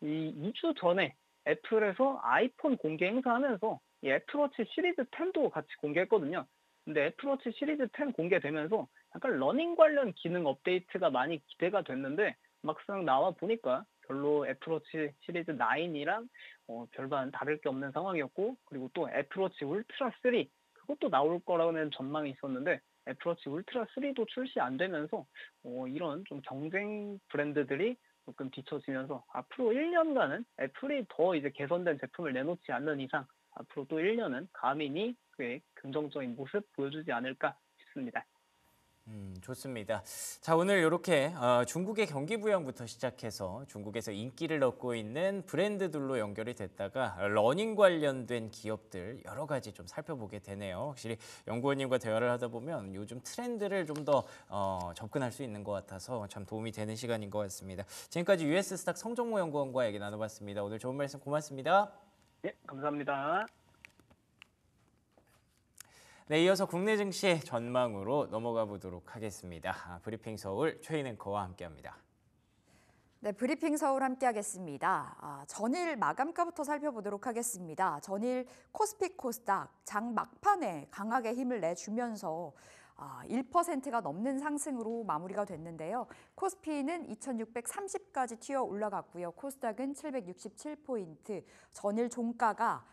B: 이 2주 전에 애플에서 아이폰 공개 행사하면서 이 애플워치 시리즈 10도 같이 공개했거든요. 근데 애플워치 시리즈 10 공개되면서 약간 러닝 관련 기능 업데이트가 많이 기대가 됐는데 막상 나와 보니까 별로 애플워치 시리즈 9이랑 별반 다를 게 없는 상황이었고, 그리고 또 애플워치 울트라 3 그것도 나올 거라는 전망이 있었는데 애플워치 울트라 3도 출시 안 되면서 이런 좀 경쟁 브랜드들이 조금 뒤처지면서 앞으로 1년간은 애플이 더 이제 개선된 제품을 내놓지 않는 이상 앞으로 또 1년은 가민이 꽤 긍정적인 모습 보여주지 않을까 싶습니다.
A: 좋습니다. 자, 오늘 이렇게 중국의 경기 부양부터 시작해서 중국에서 인기를 얻고 있는 브랜드들로 연결이 됐다가 러닝 관련된 기업들 여러 가지 좀 살펴보게 되네요. 확실히 연구원님과 대화를 하다 보면 요즘 트렌드를 좀 더 접근할 수 있는 것 같아서 참 도움이 되는 시간인 것 같습니다. 지금까지 US 스탁 성정모 연구원과 얘기 나눠봤습니다. 오늘 좋은 말씀 고맙습니다.
B: 네, 감사합니다.
A: 네, 이어서 국내 증시 전망으로 넘어가 보도록 하겠습니다. 브리핑 서울 최인 앵커와 함께합니다.
C: 네, 브리핑 서울 함께하겠습니다. 전일 마감가부터 살펴보도록 하겠습니다. 전일 코스피 코스닥 장 막판에 강하게 힘을 내주면서 1%가 넘는 상승으로 마무리가 됐는데요. 코스피는 2630까지 튀어 올라갔고요. 코스닥은 767포인트, 전일 종가가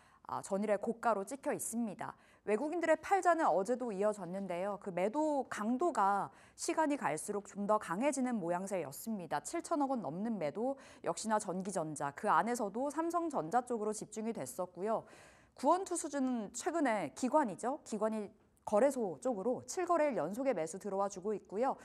C: 전일의 고가로 찍혀 있습니다. 외국인들의 팔자는 어제도 이어졌는데요. 그 매도 강도가 시간이 갈수록 좀 더 강해지는 모양새였습니다. 7천억 원 넘는 매도 역시나 전기전자, 그 안에서도 삼성전자 쪽으로 집중이 됐었고요. 구원투 수준은 최근에 기관이 거래소 쪽으로 7거래일 연속의 매수 들어와 주고 있고요.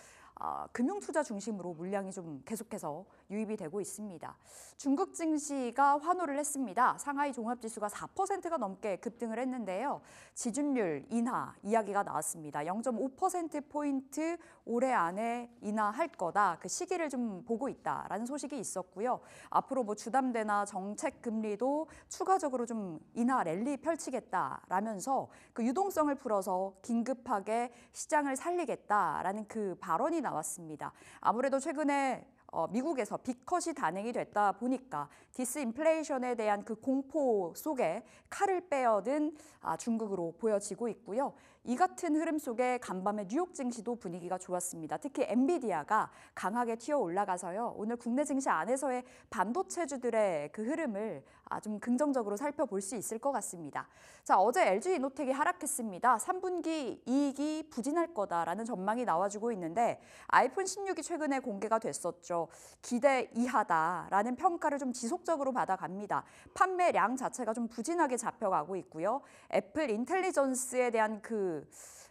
C: 금융투자 중심으로 물량이 좀 계속해서 유입이 되고 있습니다. 중국 증시가 환호를 했습니다. 상하이 종합지수가 4%가 넘게 급등을 했는데요. 지준율 인하 이야기가 나왔습니다. 0.5%포인트 올해 안에 인하할 거다. 그 시기를 좀 보고 있다라는 소식이 있었고요. 앞으로 뭐 주담대나 정책 금리도 추가적으로 좀 인하 랠리 펼치겠다라면서 그 유동성을 풀어서 긴급하게 시장을 살리겠다라는 그 발언이 나왔습니다. 아무래도 최근에 미국에서 빅컷이 단행이 됐다 보니까 디스인플레이션에 대한 그 공포 속에 칼을 빼어든 중국으로 보여지고 있고요. 이 같은 흐름 속에 간밤에 뉴욕 증시도 분위기가 좋았습니다. 특히 엔비디아가 강하게 튀어 올라가서요. 오늘 국내 증시 안에서의 반도체주들의 그 흐름을 좀 긍정적으로 살펴볼 수 있을 것 같습니다. 자, 어제 LG이노텍이 하락했습니다. 3분기 이익이 부진할 거다라는 전망이 나와주고 있는데 아이폰 16이 최근에 공개가 됐었죠. 기대 이하다라는 평가를 좀 지속적으로 받아갑니다. 판매량 자체가 좀 부진하게 잡혀가고 있고요. 애플 인텔리전스에 대한 그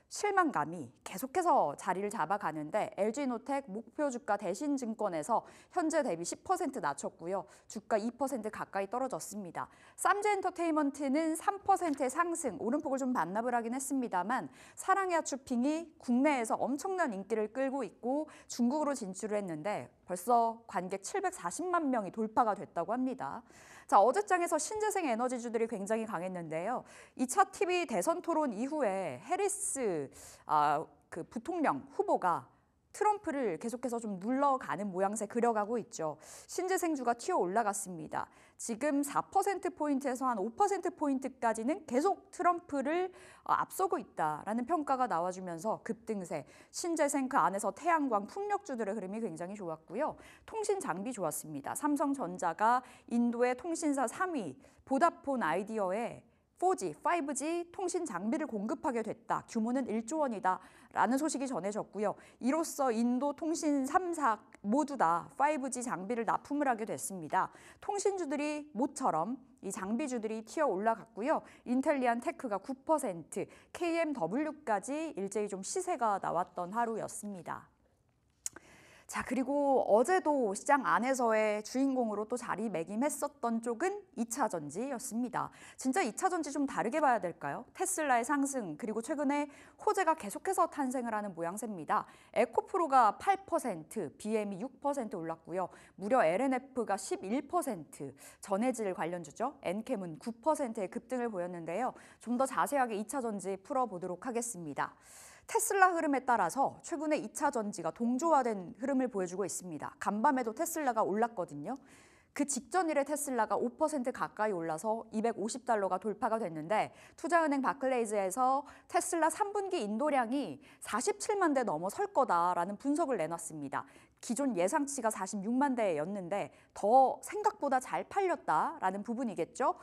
C: 실망감이 계속해서 자리를 잡아가는데 LG이노텍 목표 주가 대신증권에서 현재 대비 10% 낮췄고요. 주가 2% 가까이 떨어졌습니다. 삼즈엔터테인먼트는 3%의 상승, 오름폭을 좀 반납을 하긴 했습니다만 사랑의 하츄핑이 국내에서 엄청난 인기를 끌고 있고 중국으로 진출을 했는데 벌써 관객 740만 명이 돌파가 됐다고 합니다. 자, 어제장에서 신재생 에너지주들이 굉장히 강했는데요. 2차 TV 대선 토론 이후에 해리스 그 부통령 후보가 트럼프를 계속해서 좀 눌러가는 모양새 그려가고 있죠. 신재생주가 튀어 올라갔습니다. 지금 4%포인트에서 한 5%포인트까지는 계속 트럼프를 앞서고 있다라는 평가가 나와주면서 급등세, 신재생 그 안에서 태양광, 풍력주들의 흐름이 굉장히 좋았고요. 통신 장비 좋았습니다. 삼성전자가 인도의 통신사 3위, 보다폰 아이디어에 4G, 5G 통신 장비를 공급하게 됐다. 규모는 1조 원이다. 라는 소식이 전해졌고요. 이로써 인도 통신 3사 모두 다 5G 장비를 납품을 하게 됐습니다. 통신주들이 모처럼 이 장비주들이 튀어 올라갔고요. 인텔리안 테크가 9%, KMW까지 일제히 좀 시세가 나왔던 하루였습니다. 자, 그리고 어제도 시장 안에서의 주인공으로 또 자리매김했었던 쪽은 2차 전지였습니다. 진짜 2차 전지 좀 다르게 봐야 될까요? 테슬라의 상승, 그리고 최근에 호재가 계속해서 탄생을 하는 모양새입니다. 에코프로가 8%, BM이 6% 올랐고요. 무려 LNF가 11%, 전해질 관련주죠. 엔캠은 9%의 급등을 보였는데요. 좀 더 자세하게 2차 전지 풀어보도록 하겠습니다. 테슬라 흐름에 따라서 최근에 2차 전지가 동조화된 흐름을 보여주고 있습니다. 간밤에도 테슬라가 올랐거든요. 그 직전일에 테슬라가 5% 가까이 올라서 250달러가 돌파가 됐는데 투자은행 바클레이즈에서 테슬라 3분기 인도량이 47만 대 넘어설 거다라는 분석을 내놨습니다. 기존 예상치가 46만 대였는데 더 생각보다 잘 팔렸다라는 부분이겠죠.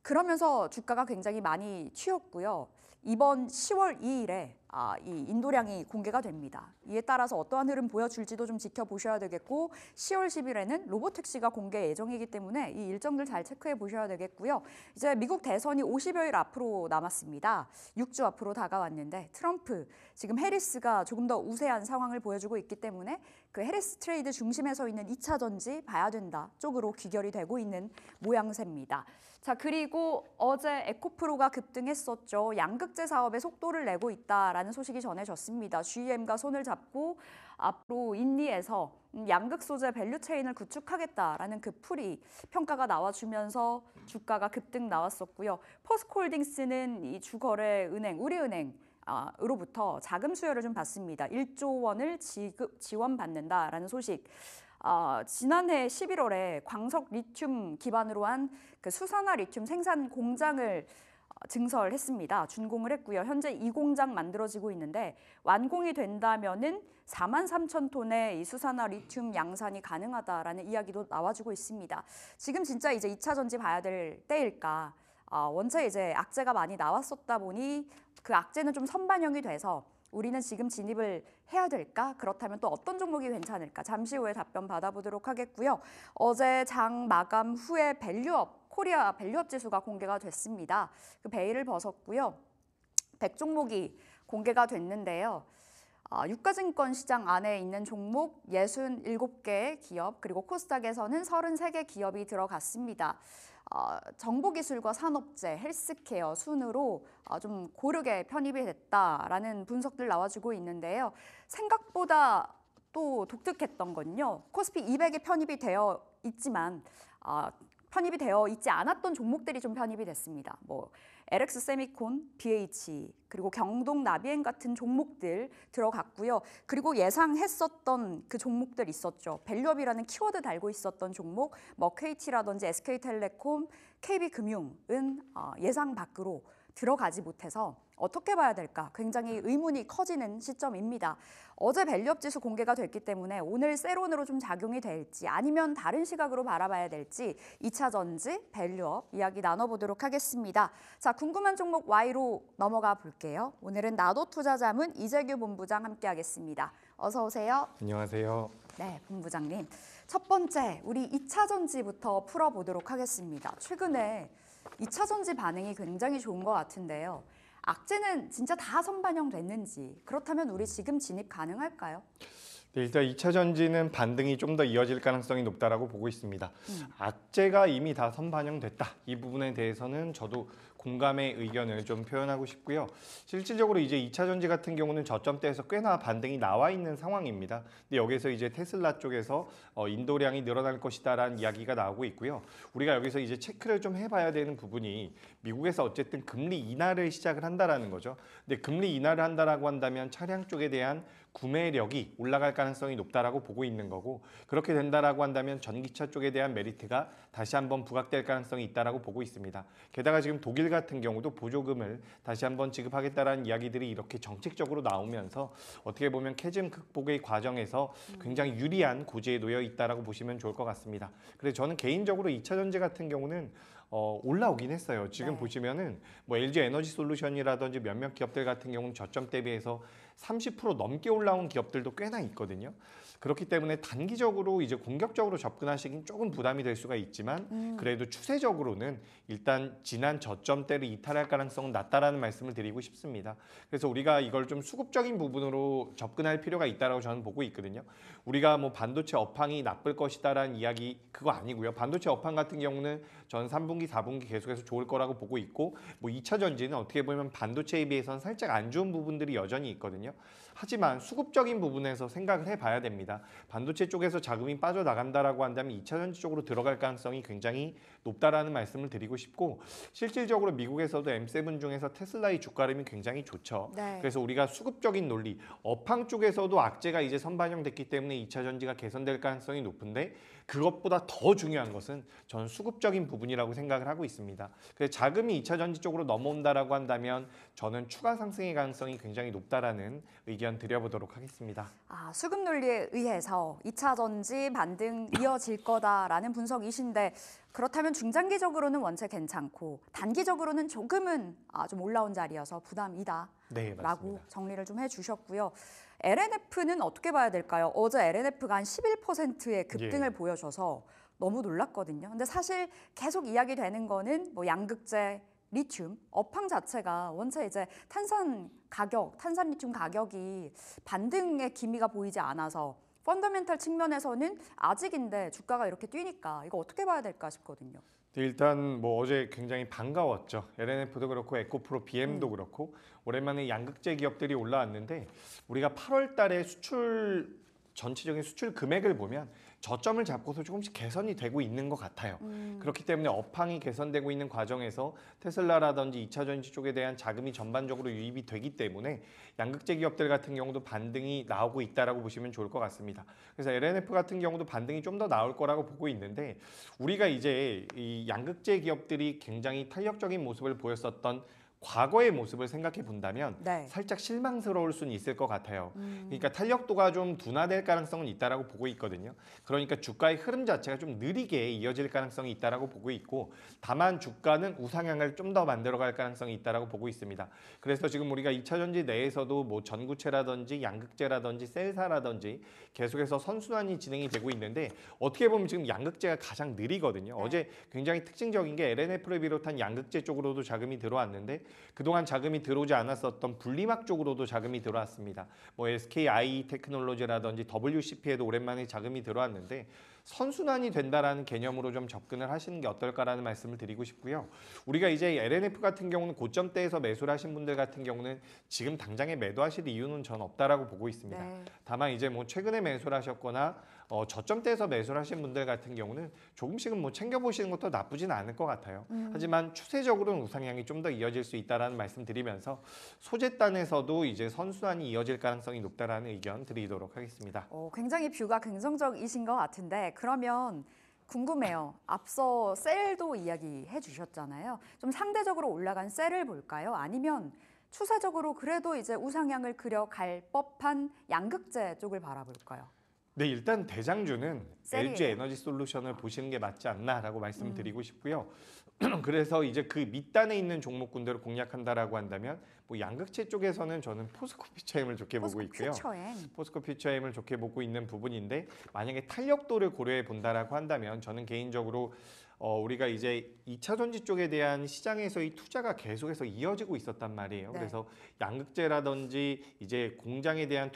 C: 그러면서 주가가 굉장히 많이 튀었고요. 이번 10월 2일에 이 인도량이 공개가 됩니다. 이에 따라서 어떠한 흐름 보여줄지도 좀 지켜보셔야 되겠고 10월 10일에는 로보택시가 공개 예정이기 때문에 이 일정들 잘 체크해 보셔야 되겠고요. 이제 미국 대선이 50여일 앞으로 남았습니다. 6주 앞으로 다가왔는데 트럼프, 지금 해리스가 조금 더 우세한 상황을 보여주고 있기 때문에 그 해리스 트레이드 중심에 서 있는 2차 전지 봐야 된다 쪽으로 귀결이 되고 있는 모양새입니다. 자, 그리고 어제 에코프로가 급등했었죠. 양극재 사업에 속도를 내고 있다라는 소식이 전해졌습니다. GM과 손을 잡고 앞으로 인니에서 양극 소재 밸류 체인을 구축하겠다라는 그 풀이 평가가 나와주면서 주가가 급등 나왔었고요. 포스코홀딩스는 이 주거래 은행, 우리은행 으로부터 자금 수여를 좀 받습니다. 1조 원을 지원받는다라는 소식. 지난해 11월에 광석 리튬 기반으로 한 그 수산화 리튬 생산 공장을 증설했습니다. 준공을 했고요. 현재 이 공장 만들어지고 있는데 완공이 된다면은 43,000톤의 이 수산화 리튬 양산이 가능하다라는 이야기도 나와주고 있습니다. 지금 진짜 이제 2차 전지 봐야 될 때일까? 원체 이제 악재가 많이 나왔었다 보니 그 악재는 좀 선반영이 돼서 우리는 지금 진입을 해야 될까? 그렇다면 또 어떤 종목이 괜찮을까? 잠시 후에 답변 받아보도록 하겠고요. 어제 장 마감 후에 코리아 밸류업 지수가 공개가 됐습니다. 그 베일을 벗었고요. 100종목이 공개가 됐는데요. 유가증권 시장 안에 있는 종목 67개 기업 그리고 코스닥에서는 33개 기업이 들어갔습니다. 정보기술과 산업재, 헬스케어 순으로 좀 고르게 편입이 됐다라는 분석들 나와주고 있는데요. 생각보다 또 독특했던 건요. 코스피 200에 편입이 되어 있지만 편입이 되어 있지 않았던 종목들이 좀 편입이 됐습니다. 뭐 LX 세미콘, BH, 그리고 경동 나비엔 같은 종목들 들어갔고요. 그리고 예상했었던 그 종목들 있었죠. 밸류업이라는 키워드 달고 있었던 종목, 뭐 KT라든지 SK텔레콤, KB금융은 예상 밖으로 들어가지 못해서 어떻게 봐야 될까? 굉장히 의문이 커지는 시점입니다. 어제 밸류업 지수 공개가 됐기 때문에 오늘 세론으로 좀 작용이 될지 아니면 다른 시각으로 바라봐야 될지 2차 전지, 밸류업 이야기 나눠보도록 하겠습니다. 자, 궁금한 종목 Y로 넘어가 볼게요. 오늘은 나도투자자문 이재규 본부장 함께하겠습니다. 어서 오세요.
D: 안녕하세요.
C: 네, 본부장님. 첫 번째, 우리 2차 전지부터 풀어보도록 하겠습니다. 최근에 2차 전지 반응이 굉장히 좋은 것 같은데요. 악재는 진짜 다 선반영됐는지, 그렇다면 우리 지금 진입 가능할까요?
D: 네, 일단 2차 전지는 반등이 좀 더 이어질 가능성이 높다라고 보고 있습니다. 악재가 이미 다 선반영됐다. 이 부분에 대해서는 저도 공감의 의견을 좀 표현하고 싶고요. 실질적으로 이제 2차 전지 같은 경우는 저점대에서 꽤나 반등이 나와 있는 상황입니다. 근데 여기서 이제 테슬라 쪽에서 인도량이 늘어날 것이다라는 이야기가 나오고 있고요. 우리가 여기서 이제 체크를 좀 해봐야 되는 부분이 미국에서 어쨌든 금리 인하를 시작을 한다라는 거죠. 근데 금리 인하를 한다라고 한다면 차량 쪽에 대한 구매력이 올라갈 가능성이 높다라고 보고 있는 거고, 그렇게 된다라고 한다면 전기차 쪽에 대한 메리트가 다시 한번 부각될 가능성이 있다라고 보고 있습니다. 게다가 지금 독일 같은 경우도 보조금을 다시 한번 지급하겠다라는 이야기들이 이렇게 정책적으로 나오면서 어떻게 보면 캐즘 극복의 과정에서 굉장히 유리한 고지에 놓여 있다라고 보시면 좋을 것 같습니다. 그래서 저는 개인적으로 2차 전지 같은 경우는 올라오긴 했어요. 지금
C: 네.
D: 보시면은 뭐 LG 에너지 솔루션이라든지 몇몇 기업들 같은 경우는 저점 대비해서 30% 넘게 올라온 기업들도 꽤나 있거든요. 그렇기 때문에 단기적으로 이제 공격적으로 접근하시긴 조금 부담이 될 수가 있지만 그래도 추세적으로는 일단 지난 저점대를 이탈할 가능성은 낮다라는 말씀을 드리고 싶습니다. 그래서 우리가 이걸 좀 수급적인 부분으로 접근할 필요가 있다라고 저는 보고 있거든요. 우리가 뭐 반도체 업황이 나쁠 것이다라는 이야기 그거 아니고요. 반도체 업황 같은 경우는 전 3분기 3분기, 4분기 계속해서 좋을 거라고 보고 있고 뭐 2차 전지는 어떻게 보면 반도체에 비해서는 살짝 안 좋은 부분들이 여전히 있거든요. 하지만 수급적인 부분에서 생각을 해봐야 됩니다. 반도체 쪽에서 자금이 빠져나간다라고 한다면 2차 전지 쪽으로 들어갈 가능성이 굉장히 높다라는 말씀을 드리고 싶고 실질적으로 미국에서도 M7 중에서 테슬라의 주가 흐름이 굉장히 좋죠.
C: 네.
D: 그래서 우리가 수급적인 논리, 업황 쪽에서도 악재가 이제 선반영됐기 때문에 2차 전지가 개선될 가능성이 높은데 그것보다 더 중요한 것은 저는 수급적인 부분이라고 생각을 하고 있습니다. 그래서 자금이 2차 전지 쪽으로 넘어온다라고 한다면 저는 추가 상승의 가능성이 굉장히 높다라는 의견 드려보도록 하겠습니다.
C: 수급 논리에 의해서 2차 전지 반등 이어질 거다라는 분석이신데 그렇다면 중장기적으로는 원체 괜찮고 단기적으로는 조금은 좀 올라온 자리여서 부담이다.
D: 네,
C: 라고
D: 맞습니다.
C: 정리를 좀 해주셨고요. LNF는 어떻게 봐야 될까요? 어제 LNF가 한 11%의 급등을 보여줘서 너무 놀랐거든요. 근데 사실 계속 이야기되는 거는 뭐 양극재, 리튬, 업황 자체가 원체 이제 탄산 리튬 가격이 반등의 기미가 보이지 않아서 펀더멘탈 측면에서는 아직인데 주가가 이렇게 뛰니까 이거 어떻게 봐야 될까 싶거든요.
D: 일단 뭐 어제 굉장히 반가웠죠. LNF도 그렇고 에코프로, BM도 그렇고 오랜만에 양극재 기업들이 올라왔는데 우리가 8월 달에 전체적인 수출 금액을 보면 저점을 잡고서 조금씩 개선이 되고 있는 것 같아요. 그렇기 때문에 업황이 개선되고 있는 과정에서 테슬라라든지 2차 전지 쪽에 대한 자금이 전반적으로 유입이 되기 때문에 양극재 기업들 같은 경우도 반등이 나오고 있다라고 보시면 좋을 것 같습니다. 그래서 LNF 같은 경우도 반등이 좀 더 나올 거라고 보고 있는데 우리가 이제 이 양극재 기업들이 굉장히 탄력적인 모습을 보였었던 과거의 모습을 생각해 본다면
C: 네.
D: 살짝 실망스러울 수는 있을 것 같아요. 그러니까 탄력도가 좀 둔화될 가능성은 있다라고 보고 있거든요. 그러니까 주가의 흐름 자체가 좀 느리게 이어질 가능성이 있다라고 보고 있고 다만 주가는 우상향을 좀 더 만들어갈 가능성이 있다라고 보고 있습니다. 그래서 지금 우리가 2차 전지 내에서도 뭐 전구체라든지 양극재라든지 셀사라든지 계속해서 선순환이 진행이 되고 있는데 어떻게 보면 지금 양극재가 가장 느리거든요.
C: 네.
D: 어제 굉장히 특징적인 게 LNF를 비롯한 양극재 쪽으로도 자금이 들어왔는데 그동안 자금이 들어오지 않았었던 분리막 쪽으로도 자금이 들어왔습니다. 뭐 SKI 테크놀로지라든지 WCP에도 오랜만에 자금이 들어왔는데 선순환이 된다라는 개념으로 좀 접근을 하시는 게 어떨까라는 말씀을 드리고 싶고요. 우리가 이제 LNF 같은 경우는 고점대에서 매수를 하신 분들 같은 경우는 지금 당장에 매도하실 이유는 전 없다라고 보고 있습니다.
C: 네.
D: 다만 이제 뭐 최근에 매수를 하셨거나 저점대에서 매수를 하신 분들 같은 경우는 조금씩은 뭐 챙겨보시는 것도 나쁘진 않을 것 같아요. 하지만 추세적으로는 우상향이 좀 더 이어질 수 있다라는 말씀 드리면서 소재단에서도 이제 선순환이 이어질 가능성이 높다라는 의견 드리도록 하겠습니다.
C: 굉장히 뷰가 긍정적이신 것 같은데 그러면 궁금해요. 앞서 셀도 이야기해 주셨잖아요. 좀 상대적으로 올라간 셀을 볼까요? 아니면 추세적으로 그래도 이제 우상향을 그려갈 법한 양극재 쪽을 바라볼까요?
D: 네, 일단 대장주는
C: 셀이에요.
D: LG 에너지 솔루션을 보시는 게 맞지 않나라고 말씀드리고 싶고요. 그래서 이제 그 밑단에 있는 종목군들을 공략한다라고 한다면 뭐 양극재 쪽에서는 저는 포스코 퓨처엠을 좋게 보고 있고요. 포스코 퓨처엠을 좋게 보고 있는 부분인데 만약에 탄력도를 고려해 본다라고 한다면 저는 개인적으로 우리가 이제 2차 전지 쪽에 대한 시장에서의 투자가 계속해서 이어지고 있었단 말이에요.
C: 네.
D: 그래서 양극재라든지 이제 공장에 대한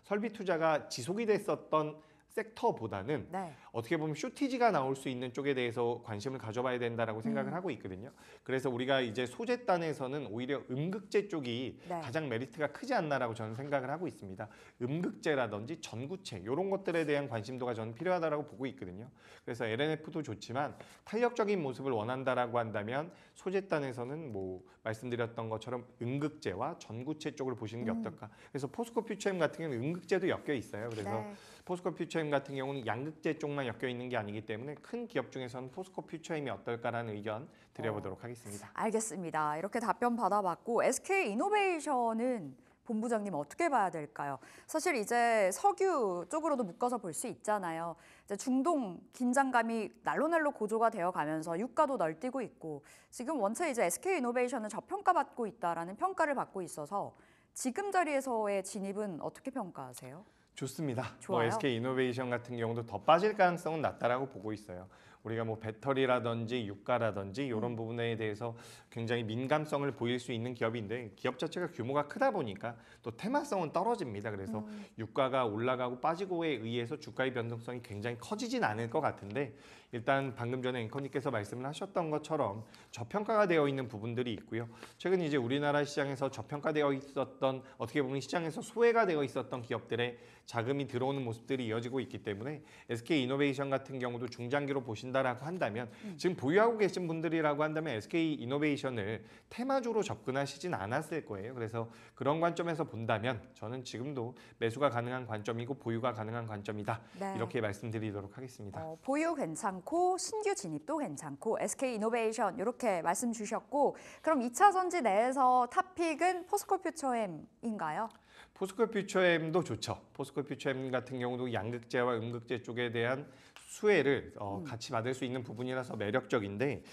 D: 설비 투자가 지속이 됐었던 섹터보다는
C: 네.
D: 어떻게 보면 쇼티지가 나올 수 있는 쪽에 대해서 관심을 가져봐야 된다라고 생각을 하고 있거든요. 그래서 우리가 이제 소재단에서는 오히려 음극재 쪽이
C: 네.
D: 가장 메리트가 크지 않나라고 저는 생각을 하고 있습니다. 음극재라든지 전구체 이런 것들에 대한 관심도가 저는 필요하다라고 보고 있거든요. 그래서 LNF도 좋지만 탄력적인 모습을 원한다라고 한다면 소재단에서는 뭐 말씀드렸던 것처럼 음극재와 전구체 쪽을 보시는 게 어떨까. 그래서 포스코 퓨처엠 같은 경우는 음극재도 엮여 있어요. 그래서
C: 네.
D: 포스코 퓨처엠 같은 경우는 양극재 쪽만 엮여 있는 게 아니기 때문에 큰 기업 중에서는 포스코 퓨처엠이 어떨까라는 의견 드려보도록 하겠습니다.
C: 알겠습니다. 이렇게 답변 받아봤고 SK 이노베이션은 본부장님 어떻게 봐야 될까요? 사실 이제 석유 쪽으로도 묶어서 볼 수 있잖아요. 이제 중동 긴장감이 날로날로 고조가 되어 가면서 유가도 널뛰고 있고 지금 원체 이제 SK 이노베이션은 저평가받고 있다라는 평가를 받고 있어서 지금 자리에서의 진입은 어떻게 평가하세요?
D: 좋습니다.
C: 좋아요.
D: SK 이노베이션 같은 경우도 더 빠질 가능성은 낮다라고 보고 있어요. 우리가 뭐 배터리라든지 유가라든지 이런 부분에 대해서 굉장히 민감성을 보일 수 있는 기업인데 기업 자체가 규모가 크다 보니까 또 테마성은 떨어집니다. 그래서 유가가 올라가고 빠지고에 의해서 주가의 변동성이 굉장히 커지진 않을 것 같은데 일단 방금 전에 앵커님께서 말씀을 하셨던 것처럼 저평가가 되어 있는 부분들이 있고요. 최근 이제 우리나라 시장에서 저평가되어 있었던 어떻게 보면 시장에서 소외가 되어 있었던 기업들의 자금이 들어오는 모습들이 이어지고 있기 때문에 SK이노베이션 같은 경우도 중장기로 보신다라고 한다면 지금 보유하고 계신 분들이라고 한다면 SK이노베이션을 테마주로 접근하시진 않았을 거예요. 그래서 그런 관점에서 본다면 저는 지금도 매수가 가능한 관점이고 보유가 가능한 관점이다.
C: 네.
D: 이렇게 말씀드리도록 하겠습니다.
C: 보유 괜찮고 신규 진입도 괜찮고 SK이노베이션 이렇게 말씀 주셨고 그럼 2차 전지 내에서 탑픽은 포스코 퓨처엠인가요?
D: 포스코 퓨처엠도 좋죠. 포스코 퓨처엠 같은 경우도 양극재와 음극재 쪽에 대한 수혜를 같이 받을 수 있는 부분이라서 매력적인데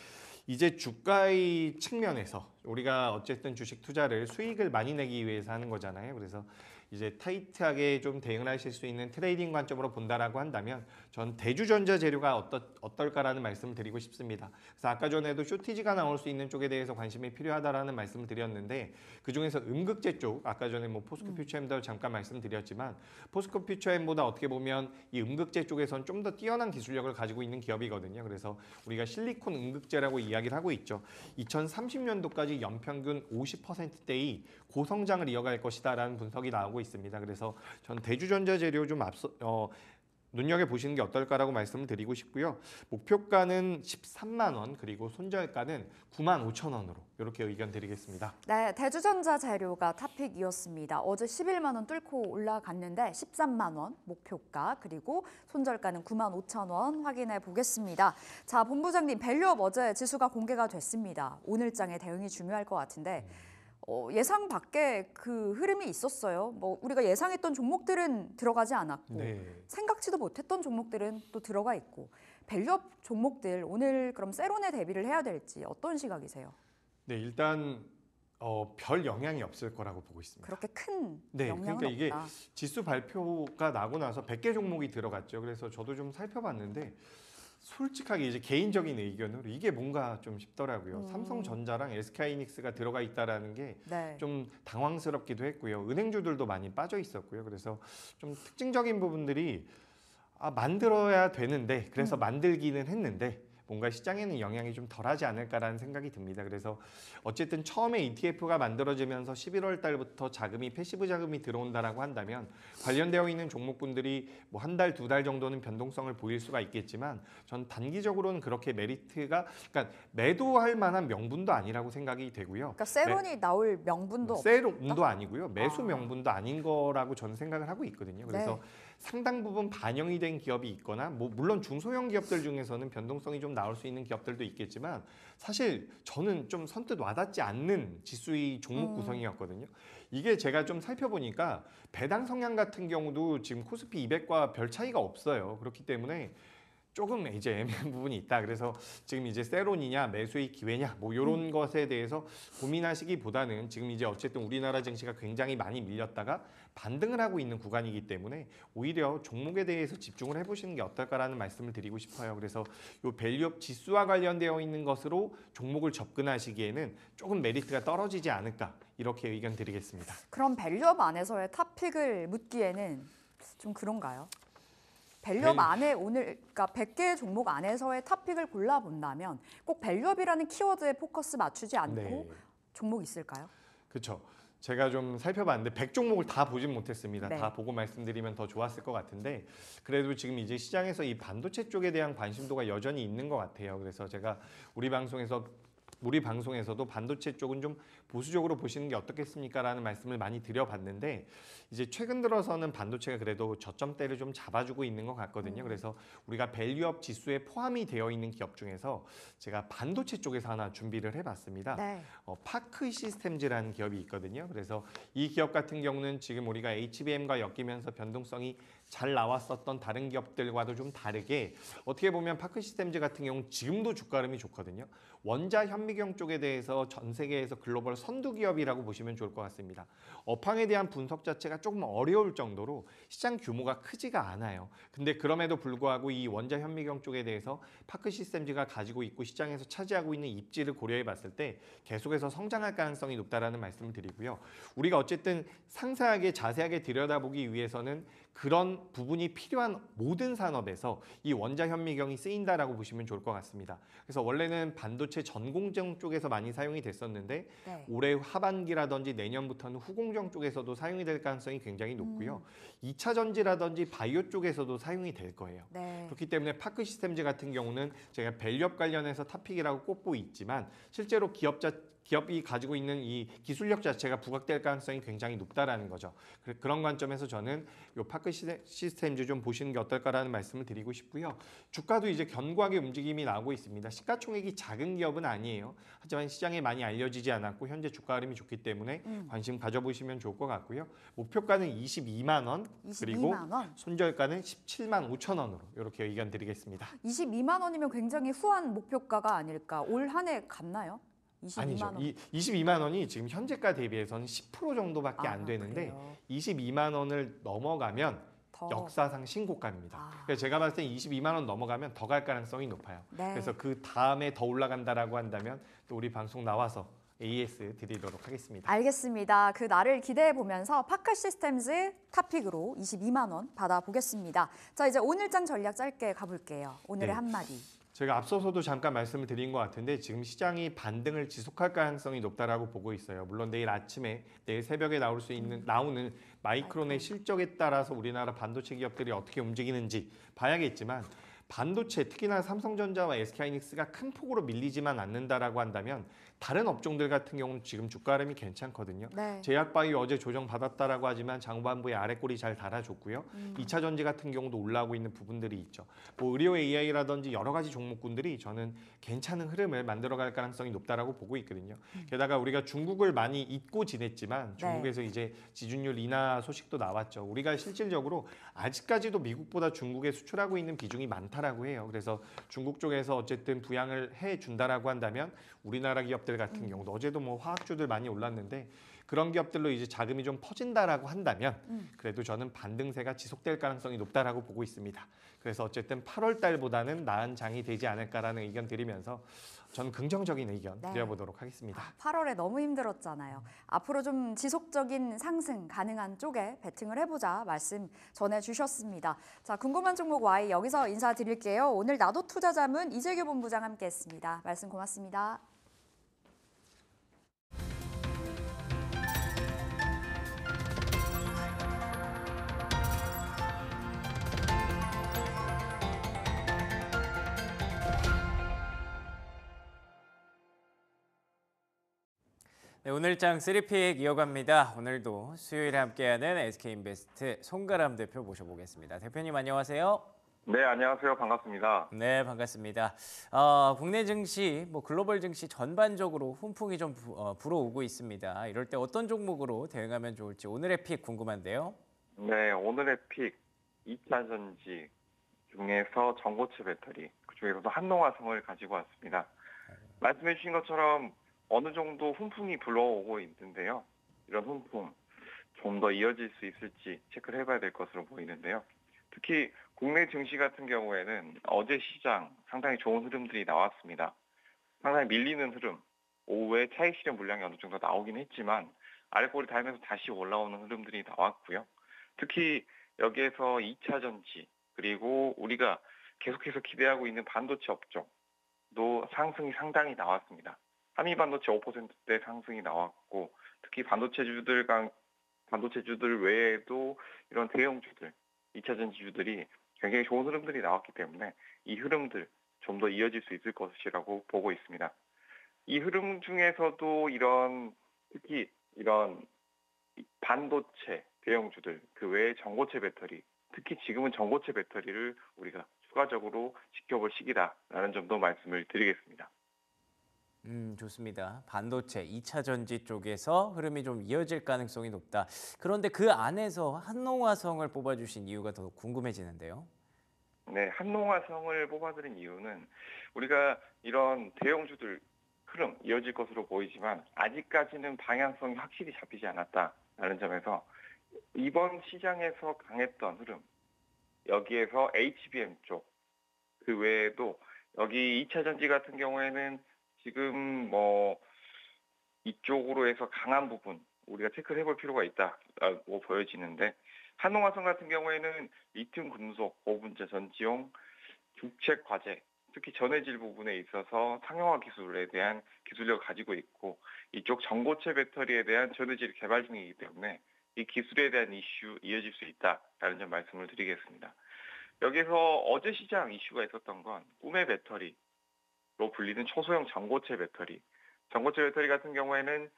D: 이제 주가의 측면에서 우리가 어쨌든 주식 투자를 수익을 많이 내기 위해서 하는 거잖아요. 그래서 이제 타이트하게 좀 대응을 하실 수 있는 트레이딩 관점으로 본다라고 한다면 전 대주전자 재료가 어떨까라는 말씀을 드리고 싶습니다. 그래서 아까 전에도 쇼티지가 나올 수 있는 쪽에 대해서 관심이 필요하다라는 말씀을 드렸는데 그중에서 음극재 쪽 아까 전에 뭐 포스코 퓨처엠도 잠깐 말씀드렸지만 포스코 퓨처엠보다 어떻게 보면 이 음극재 쪽에선 좀 더 뛰어난 기술력을 가지고 있는 기업이거든요. 그래서 우리가 실리콘 음극재라고 이야기를 하고 있죠. 2030년도까지 연평균 50%대의 고성장을 이어갈 것이다라는 분석이 나오고 있습니다. 그래서 전 대주전자 재료 좀 눈여겨보시는 게 어떨까라고 말씀을 드리고 싶고요. 목표가는 13만 원 그리고 손절가는 9만 5천 원으로 이렇게 의견 드리겠습니다.
C: 네, 대주전자 재료가 탑픽이었습니다. 어제 11만 원 뚫고 올라갔는데 13만 원 목표가 그리고 손절가는 9만 5천 원 확인해 보겠습니다. 자, 본부장님 밸류업 어제 지수가 공개가 됐습니다. 오늘 장에 대응이 중요할 것 같은데 예상 밖의 그 흐름이 있었어요. 뭐 우리가 예상했던 종목들은 들어가지 않았고 생각지도 못했던 종목들은 또 들어가 있고 밸류업 종목들 오늘 그럼 세론에 대비를 해야 될지 어떤 시각이세요?
D: 네, 일단 별 영향이 없을 거라고 보고 있습니다.
C: 그렇게 큰
D: 네,
C: 영향은
D: 그러니까 이게
C: 없다.
D: 지수 발표가 나고 나서 100개 종목이 들어갔죠. 그래서 저도 좀 살펴봤는데 솔직하게 이제 개인적인 의견으로 이게 뭔가 좀 싶더라고요. 삼성전자랑 SK하이닉스가 들어가 있다라는 게 좀 당황스럽기도 했고요. 은행주들도 많이 빠져 있었고요. 그래서 좀 특징적인 부분들이 만들어야 되는데 그래서 만들기는 했는데 뭔가 시장에는 영향이 좀 덜하지 않을까라는 생각이 듭니다. 그래서 어쨌든 처음에 ETF가 만들어지면서 11월 달부터 자금이 패시브 자금이 들어온다라고 한다면 관련되어 있는 종목군들이 뭐 한 달, 두 달 정도는 변동성을 보일 수가 있겠지만 전 단기적으로는 그렇게 메리트가 그러니까 매도할 만한 명분도 아니라고 생각이 되고요.
C: 그러니까 세론이 나올 명분도 없다?
D: 세론도 아니고요. 매수 명분도 아닌 거라고 저는 생각을 하고 있거든요. 그래서 상당 부분 반영이 된 기업이 있거나 뭐 물론 중소형 기업들 중에서는 변동성이 좀 나올 수 있는 기업들도 있겠지만 사실 저는 좀 선뜻 와닿지 않는 지수의 종목 구성이었거든요. 이게 제가 좀 살펴보니까 배당 성향 같은 경우도 지금 코스피 200과 별 차이가 없어요. 그렇기 때문에 조금 이제 애매한 부분이 있다. 그래서 지금 이제 세론이냐 매수의 기회냐 뭐 이런 것에 대해서 고민하시기보다는 지금 이제 어쨌든 우리나라 증시가 굉장히 많이 밀렸다가 반등을 하고 있는 구간이기 때문에 오히려 종목에 대해서 집중을 해보시는 게 어떨까라는 말씀을 드리고 싶어요. 그래서 이 밸류업 지수와 관련되어 있는 것으로 종목을 접근하시기에는 조금 메리트가 떨어지지 않을까 이렇게 의견 드리겠습니다.
C: 그럼 밸류업 안에서의 탑픽을 묻기에는 좀 그런가요? 밸류업 안에 오늘 그러니까 100개 종목 안에서의 탑픽을 골라본다면 꼭 밸류업이라는 키워드에 포커스 맞추지 않고 종목 있을까요?
D: 그렇죠. 제가 좀 살펴봤는데 100종목을 다 보진 못했습니다.
C: 네.
D: 다 보고 말씀드리면 더 좋았을 것 같은데 그래도 지금 이제 시장에서 이 반도체 쪽에 대한 관심도가 여전히 있는 것 같아요. 그래서 제가 우리 방송에서도 반도체 쪽은 좀 보수적으로 보시는 게 어떻겠습니까라는 말씀을 많이 드려봤는데 이제 최근 들어서는 반도체가 그래도 저점대를 좀 잡아주고 있는 것 같거든요. 그래서 우리가 밸류업 지수에 포함이 되어 있는 기업 중에서 제가 반도체 쪽에서 하나 준비를 해봤습니다. 파크 시스템즈라는 기업이 있거든요. 그래서 이 기업 같은 경우는 지금 우리가 HBM과 엮이면서 변동성이 잘 나왔었던 다른 기업들과도 좀 다르게 어떻게 보면 파크 시스템즈 같은 경우는 지금도 주가 흐름이 좋거든요. 원자 현미경 쪽에 대해서 전 세계에서 글로벌 선두 기업이라고 보시면 좋을 것 같습니다. 업황에 대한 분석 자체가 조금 어려울 정도로 시장 규모가 크지가 않아요. 근데 그럼에도 불구하고 이 원자 현미경 쪽에 대해서 파크 시스템즈가 가지고 있고 시장에서 차지하고 있는 입지를 고려해 봤을 때 계속해서 성장할 가능성이 높다라는 말씀을 드리고요. 우리가 어쨌든 상세하게 자세하게 들여다보기 위해서는 그런 부분이 필요한 모든 산업에서 이 원자 현미경이 쓰인다라고 보시면 좋을 것 같습니다. 그래서 원래는 반도체 전공정 쪽에서 많이 사용이 됐었는데
C: 네.
D: 올해 하반기라든지 내년부터는 후공정 쪽에서도 사용이 될 가능성이 굉장히 높고요. 2차 전지라든지 바이오 쪽에서도 사용이 될 거예요.
C: 네.
D: 그렇기 때문에 파크 시스템즈 같은 경우는 제가 밸류업 관련해서 탑픽이라고 꼽고 있지만 실제로 기업이 가지고 있는 이 기술력 자체가 부각될 가능성이 굉장히 높다라는 거죠. 그런 관점에서 저는 이 파크 시스템즈 좀 보시는 게 어떨까라는 말씀을 드리고 싶고요. 주가도 이제 견고하게 움직임이 나오고 있습니다. 시가총액이 작은 기업은 아니에요. 하지만 시장에 많이 알려지지 않았고 현재 주가 흐름이 좋기 때문에 관심 가져보시면 좋을 것 같고요. 목표가는 22만 원, 그리고
C: 22만 원.
D: 손절가는 17만 5천 원으로 이렇게 의견 드리겠습니다.
C: 22만 원이면 굉장히 후한 목표가가 아닐까. 올 한 해 갔나요? 22만
D: 아니죠.
C: 원.
D: 22만 원이 지금 현재가 대비해서는 10% 정도밖에
C: 아,
D: 안 되는데
C: 그래요?
D: 22만 원을 넘어가면
C: 더.
D: 역사상 신고가입니다.
C: 아.
D: 그래서 제가 봤을 때 22만 원 넘어가면 더 갈 가능성이 높아요.
C: 네.
D: 그래서 그 다음에 더 올라간다라고 한다면 또 우리 방송 나와서 AS 드리도록 하겠습니다.
C: 알겠습니다. 그 날을 기대해 보면서 파크 시스템즈 탑픽으로 22만 원 받아보겠습니다. 자, 이제 오늘장 전략 짧게 가볼게요. 오늘의
D: 네.
C: 한마디.
D: 제가 앞서서도 잠깐 말씀을 드린 것 같은데 지금 시장이 반등을 지속할 가능성이 높다라고 보고 있어요. 물론 내일 아침에 내일 새벽에 나오는 마이크론의 실적에 따라서 우리나라 반도체 기업들이 어떻게 움직이는지 봐야겠지만 반도체 특히나 삼성전자와 SK하이닉스가 큰 폭으로 밀리지만 않는다라고 한다면 다른 업종들 같은 경우는 지금 주가 흐름이 괜찮거든요.
C: 네.
D: 제약바이오 어제 조정 받았다라고 하지만 장후반부에 아래꼬리 잘 달아줬고요. 2차 전지 같은 경우도 올라오고 있는 부분들이 있죠. 뭐 의료 AI라든지 여러 가지 종목군들이 저는 괜찮은 흐름을 만들어갈 가능성이 높다라고 보고 있거든요. 게다가 우리가 중국을 많이 잊고 지냈지만 중국에서 이제 지준율 인하 소식도 나왔죠. 우리가 실질적으로 아직까지도 미국보다 중국에 수출하고 있는 비중이 많다라고 해요. 그래서 중국 쪽에서 어쨌든 부양을 해준다라고 한다면 우리나라 기업들 같은 경우도 어제도 뭐 화학주들 많이 올랐는데 그런 기업들로 이제 자금이 좀 퍼진다라고 한다면 그래도 저는 반등세가 지속될 가능성이 높다라고 보고 있습니다. 그래서 어쨌든 8월 달보다는 나은 장이 되지 않을까라는 의견 드리면서 저는 긍정적인 의견
C: 네.
D: 드려보도록 하겠습니다.
C: 8월에 너무 힘들었잖아요. 앞으로 좀 지속적인 상승 가능한 쪽에 베팅을 해보자 말씀 전해주셨습니다. 자, 궁금한 종목 Y 여기서 인사드릴게요. 오늘 나도 투자자문 이재규 본부장 함께했습니다. 말씀 고맙습니다.
A: 네, 오늘장 3픽 이어갑니다. 오늘도 수요일에 함께하는 SK인베스트 송가람 대표 모셔보겠습니다. 대표님 안녕하세요.
E: 네, 안녕하세요. 반갑습니다.
A: 네, 반갑습니다. 국내 증시, 글로벌 증시 전반적으로 훈풍이 좀 불어오고 있습니다. 이럴 때 어떤 종목으로 대응하면 좋을지 오늘의 픽 궁금한데요.
E: 네, 오늘의 픽 2차 전지 중에서 전고체 배터리, 그중에서도 한농화성을 가지고 왔습니다. 말씀해 주신 것처럼 어느 정도 훈풍이 불어오고 있는데요. 이런 훈풍 좀 더 이어질 수 있을지 체크를 해봐야 될 것으로 보이는데요. 특히 국내 증시 같은 경우에는 어제 시장 상당히 좋은 흐름들이 나왔습니다. 상당히 밀리는 흐름, 오후에 차익 실현 물량이 어느 정도 나오긴 했지만 아래꼬리 달면서 다시 올라오는 흐름들이 나왔고요. 특히 여기에서 2차 전지 그리고 우리가 계속해서 기대하고 있는 반도체 업종도 상승이 상당히 나왔습니다. 한미반도체 5%대 상승이 나왔고 특히 반도체주들 외에도 이런 대형주들, 2차 전지주들이 굉장히 좋은 흐름들이 나왔기 때문에 이 흐름들 좀 더 이어질 수 있을 것이라고 보고 있습니다. 이 흐름 중에서도 특히 이런 반도체 대형주들, 그 외에 전고체 배터리, 특히 지금은 전고체 배터리를 우리가 추가적으로 지켜볼 시기다라는 점도 말씀을 드리겠습니다.
A: 좋습니다. 반도체, 2차 전지 쪽에서 흐름이 좀 이어질 가능성이 높다. 그런데 그 안에서 한농화성을 뽑아주신 이유가 더 궁금해지는데요.
E: 네, 한농화성을 뽑아드린 이유는 우리가 이런 대형주들, 흐름 이어질 것으로 보이지만 아직까지는 방향성이 확실히 잡히지 않았다라는 점에서 이번 시장에서 강했던 흐름, 여기에서 HBM 쪽, 그 외에도 여기 2차 전지 같은 경우에는 지금 이쪽으로 해서 강한 부분 우리가 체크를 해볼 필요가 있다고 보여지는데, 한농화성 같은 경우에는 리튬 금속, 고분자 전지용, 주책 과제, 특히 전해질 부분에 있어서 상용화 기술에 대한 기술력을 가지고 있고, 이쪽 전고체 배터리에 대한 전해질 개발 중이기 때문에 이 기술에 대한 이슈 이어질 수 있다라는 점 말씀을 드리겠습니다. 여기서 어제 시장 이슈가 있었던 건 꿈의 배터리로 불리는 초소형 전고체 배터리. 전고체 배터리 같은 경우에는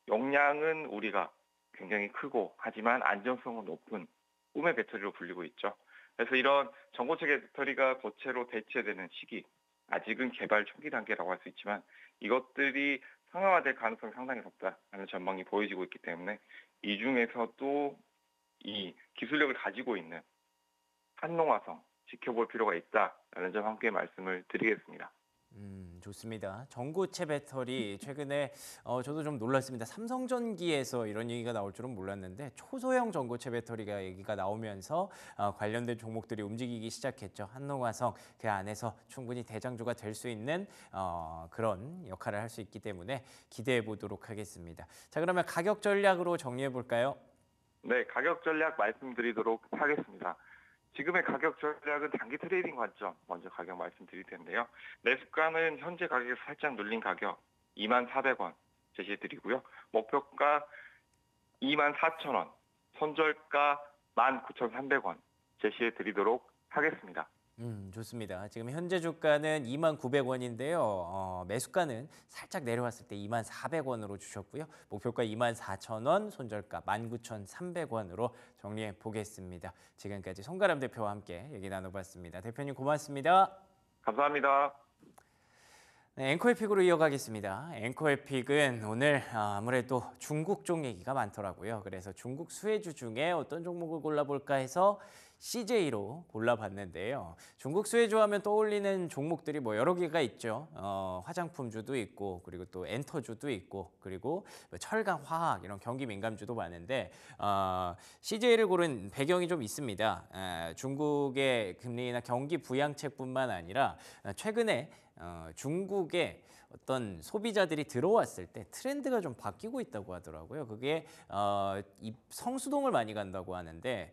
E: 용량은 우리가 굉장히 크고 하지만 안정성은 높은 꿈의 배터리로 불리고 있죠. 그래서 이런 전고체 배터리가 고체로 대체되는 시기, 아직은 개발 초기 단계라고 할 수 있지만 이것들이 상용화될 가능성이 상당히 높다는 전망이 보여지고 있기 때문에 이 중에서도 이 기술력을 가지고 있는 한농화성 지켜볼 필요가 있다라는 점 함께 말씀을 드리겠습니다.
A: 좋습니다. 전고체 배터리 최근에 저도 좀 놀랐습니다. 삼성전기에서 이런 얘기가 나올 줄은 몰랐는데 초소형 전고체 배터리가 얘기가 나오면서 관련된 종목들이 움직이기 시작했죠. 한농화성 그 안에서 충분히 대장주가 될 수 있는 그런 역할을 할 수 있기 때문에 기대해 보도록 하겠습니다. 자, 그러면 가격 전략으로 정리해 볼까요?
E: 네, 가격 전략 말씀드리도록 하겠습니다. 지금의 가격 전략은 단기 트레이딩 관점 먼저 가격 말씀드릴 텐데요. 매수가는 현재 가격에서 살짝 눌린 가격 24,000원 제시해 드리고요. 목표가 24,000원, 손절가 19,300원 제시해 드리도록 하겠습니다.
A: 좋습니다. 지금 현재 주가는 29,000원인데요. 매수가는 살짝 내려왔을 때 24,000원으로 주셨고요. 목표가 24,000원, 손절가 19,300원으로 정리해 보겠습니다. 지금까지 송가람 대표와 함께 얘기 나눠봤습니다. 대표님 고맙습니다.
E: 감사합니다.
A: 네, 앵커의 픽으로 이어가겠습니다. 앵커의 픽은 오늘 아무래도 중국 쪽 얘기가 많더라고요. 그래서 중국 수혜주 중에 어떤 종목을 골라볼까 해서 CJ로 골라봤는데요. 중국 수혜주 하면 떠올리는 종목들이 여러 개가 있죠. 화장품주도 있고, 그리고 또 엔터주도 있고, 그리고 철강, 화학 이런 경기 민감주도 많은데 CJ를 고른 배경이 좀 있습니다. 중국의 금리나 경기 부양책뿐만 아니라 최근에 중국에 어떤 소비자들이 들어왔을 때 트렌드가 좀 바뀌고 있다고 하더라고요. 그게 성수동을 많이 간다고 하는데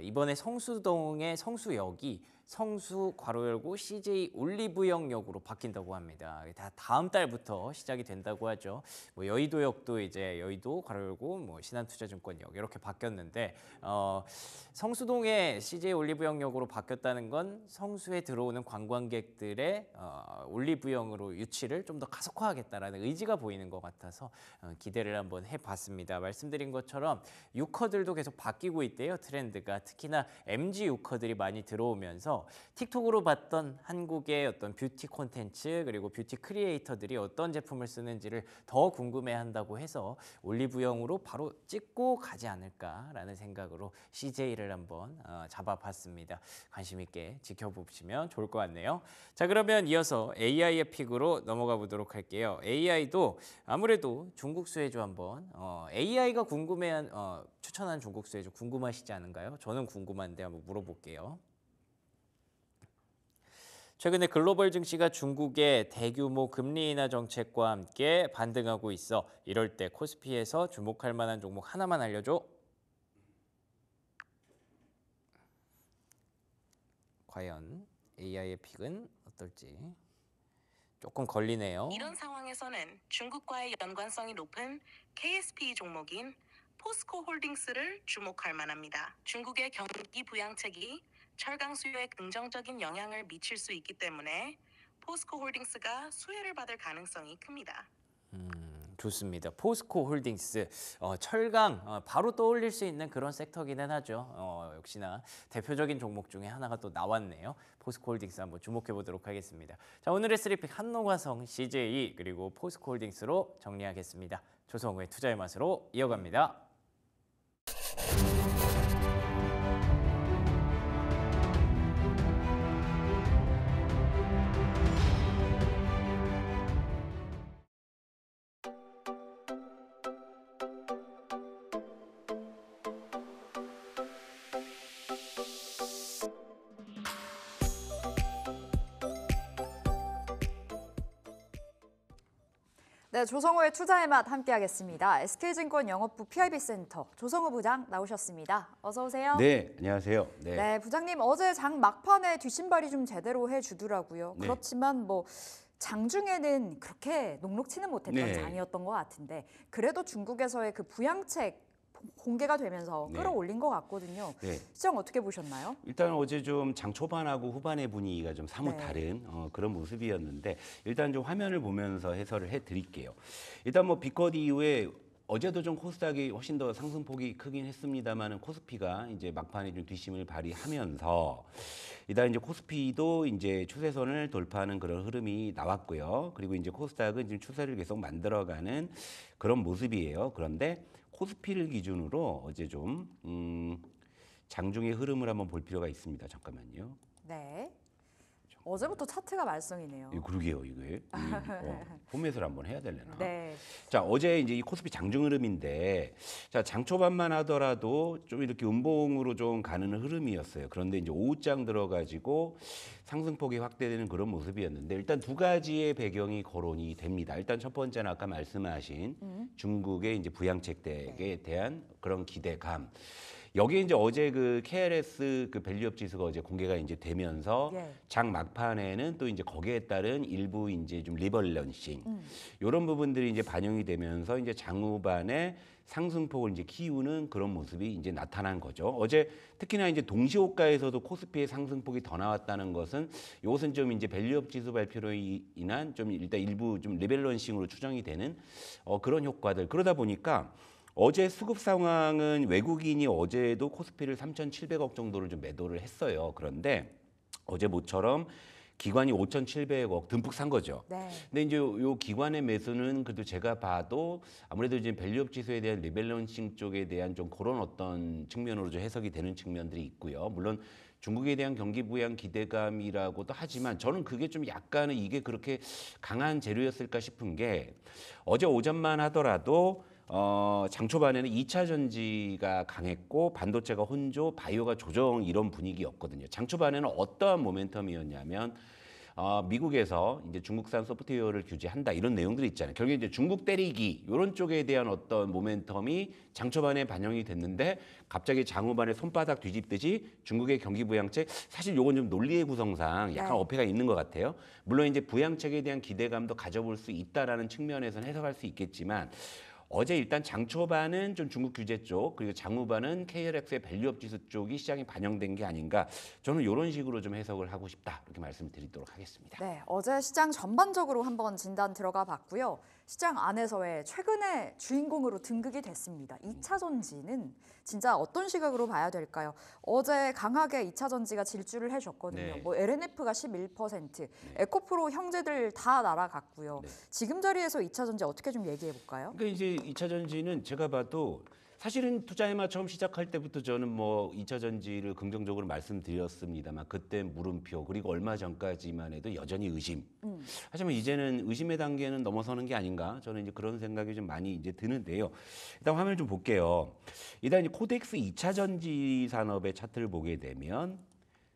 A: 이번에 성수동의 성수역이 성수 괄호 열고 CJ 올리브영역으로 바뀐다고 합니다. 다 다음 달부터 시작이 된다고 하죠. 여의도역도 이제 여의도 괄호 열고 신한투자증권역 이렇게 바뀌었는데 성수동의 CJ 올리브영역으로 바뀌었다는 건 성수에 들어오는 관광객들의 올리브영으로 유치를 좀 더 가속화하겠다라는 의지가 보이는 것 같아서 기대를 한번 해봤습니다. 말씀드린 것처럼 유커들도 계속 바뀌고 있대요. 트렌드가 특히나 MG 유커들이 많이 들어오면서 틱톡으로 봤던 한국의 어떤 뷰티 콘텐츠 그리고 뷰티 크리에이터들이 어떤 제품을 쓰는지를 더 궁금해한다고 해서 올리브영으로 바로 찍고 가지 않을까라는 생각으로 CJ를 한번 잡아봤습니다. 관심 있게 지켜보시면 좋을 것 같네요. 자, 그러면 이어서 AI의 픽으로 넘어가 보도록 할게요. AI도 아무래도 중국 수혜주 한번 AI가 궁금해한 추천한 중국 수혜주 궁금하시지 않은가요? 저는 궁금한데 한번 물어볼게요. 최근에 글로벌 증시가 중국의 대규모 금리 인하 정책과 함께 반등하고 있어 이럴 때 코스피에서 주목할 만한 종목 하나만 알려줘. 과연 AI의 픽은 어떨지 조금 걸리네요.
F: 이런 상황에서는 중국과의 연관성이 높은 KSP 종목인 포스코 홀딩스를 주목할 만합니다. 중국의 경기 부양책이 철강 수요에 긍정적인 영향을 미칠 수 있기 때문에 포스코 홀딩스가 수혜를 받을 가능성이 큽니다.
A: 좋습니다. 포스코 홀딩스, 철강 바로 떠올릴 수 있는 그런 섹터기는 하죠. 역시나 대표적인 종목 중에 하나가 또 나왔네요. 포스코 홀딩스 한번 주목해 보도록 하겠습니다. 자, 오늘의 3픽 한농화성, CJ 그리고 포스코 홀딩스로 정리하겠습니다. 조성우의 투자의 맛으로 이어갑니다.
C: 네, 조성호의 투자의 맛 함께하겠습니다. SK증권 영업부 PIB 센터 조성호 부장 나오셨습니다. 어서 오세요.
G: 네, 안녕하세요. 네.
C: 네, 부장님 어제 장 막판에 뒷심발이 좀 제대로 해주더라고요.
G: 네.
C: 그렇지만 뭐 장중에는 그렇게 녹록치는 못했던
G: 네.
C: 장이었던 것 같은데 그래도 중국에서의 그 부양책 공개가 되면서
G: 네.
C: 끌어올린 것 같거든요.
G: 네.
C: 시장 어떻게 보셨나요?
G: 일단 어제 좀 장 초반하고 후반의 분위기가 좀 사뭇
C: 네.
G: 다른 그런 모습이었는데 일단 좀 화면을 보면서 해설을 해드릴게요. 일단 뭐 비컷 이후에 어제도 좀 코스닥이 훨씬 더 상승폭이 크긴 했습니다만은 코스피가 이제 막판에 좀 뒷심을 발휘하면서 일단 이제 코스피도 이제 추세선을 돌파하는 그런 흐름이 나왔고요. 그리고 이제 코스닥은 지금 추세를 계속 만들어가는 그런 모습이에요. 그런데 코스피를 기준으로 어제 좀 장중의 흐름을 한번 볼 필요가 있습니다. 잠깐만요.
C: 네. 어제부터 차트가 말썽이네요.
G: 그러게요, 이게. 포맷을 한번 해야 되려나?
C: 네.
G: 자, 어제 이제 이 코스피 장중 흐름인데, 자, 장 초반만 하더라도 좀 이렇게 음봉으로 좀 가는 흐름이었어요. 그런데 이제 오후장 들어가지고 상승폭이 확대되는 그런 모습이었는데, 일단 두 가지의 배경이 거론이 됩니다. 일단 첫 번째는 아까 말씀하신 중국의 이제 부양책에 대한 그런 기대감. 여기에 이제 어제 그 KLS 그 밸류업 지수가 어제 공개가 이제 되면서
C: 예.
G: 장 막판에는 또 이제 거기에 따른 일부 이제 좀 리밸런싱 이런 부분들이 이제 반영이 되면서 이제 장후반에 상승폭을 이제 키우는 그런 모습이 이제 나타난 거죠. 어제 특히나 이제 동시호가에서도 코스피의 상승폭이 더 나왔다는 것은 이것은 좀 이제 밸류업 지수 발표로 인한 좀 일단 일부 좀 리밸런싱으로 추정이 되는 그런 효과들. 그러다 보니까 어제 수급 상황은 외국인이 어제도 코스피를 3,700억 정도를 좀 매도를 했어요. 그런데 어제 모처럼 기관이 5,700억 듬뿍 산 거죠.
C: 네.
G: 근데 이제 요 기관의 매수는 그래도 제가 봐도 아무래도 이제 밸류업 지수에 대한 리밸런싱 쪽에 대한 좀 그런 어떤 측면으로 좀 해석이 되는 측면들이 있고요. 물론 중국에 대한 경기 부양 기대감이라고도 하지만 저는 그게 좀 약간은 이게 그렇게 강한 재료였을까 싶은 게 어제 오전만 하더라도 장 초반에는 2차 전지가 강했고 반도체가 혼조, 바이오가 조정 이런 분위기였거든요. 장 초반에는 어떠한 모멘텀이었냐면 미국에서 이제 중국산 소프트웨어를 규제한다 이런 내용들이 있잖아요. 결국에 이제 중국 때리기 이런 쪽에 대한 어떤 모멘텀이 장 초반에 반영이 됐는데 갑자기 장후반에 손바닥 뒤집듯이 중국의 경기 부양책 사실 요건 좀 논리의 구성상 약간
C: 네.
G: 어폐가 있는 것 같아요. 물론 이제 부양책에 대한 기대감도 가져볼 수 있다라는 측면에서는 해석할 수 있겠지만 어제 일단 장 초반은 좀 중국 규제 쪽 그리고 장후반은 KLX의 밸류업 지수 쪽이 시장에 반영된 게 아닌가 저는 이런 식으로 좀 해석을 하고 싶다 이렇게 말씀드리도록 하겠습니다.
C: 네, 어제 시장 전반적으로 한번 진단 들어가 봤고요. 시장 안에서의 최근의 주인공으로 등극이 됐습니다. 2차 전지는 진짜 어떤 시각으로 봐야 될까요? 어제 강하게 2차 전지가 질주를 해줬거든요.
G: 네.
C: 뭐 LNF가 11%, 에코프로 형제들 다 날아갔고요.
G: 네.
C: 지금 자리에서 2차 전지 어떻게 좀 얘기해 볼까요?
G: 그러니까 이제 2차 전지는 제가 봐도 사실은 투자의 맛 처음 시작할 때부터 저는 뭐 2차 전지를 긍정적으로 말씀드렸습니다만 그때 물음표 그리고 얼마 전까지만 해도 여전히 의심. 하지만 이제는 의심의 단계는 넘어서는 게 아닌가 저는 이제 그런 생각이 좀 많이 이제 드는데요. 일단 화면 좀 볼게요. 일단 이제 코덱스 2차 전지 산업의 차트를 보게 되면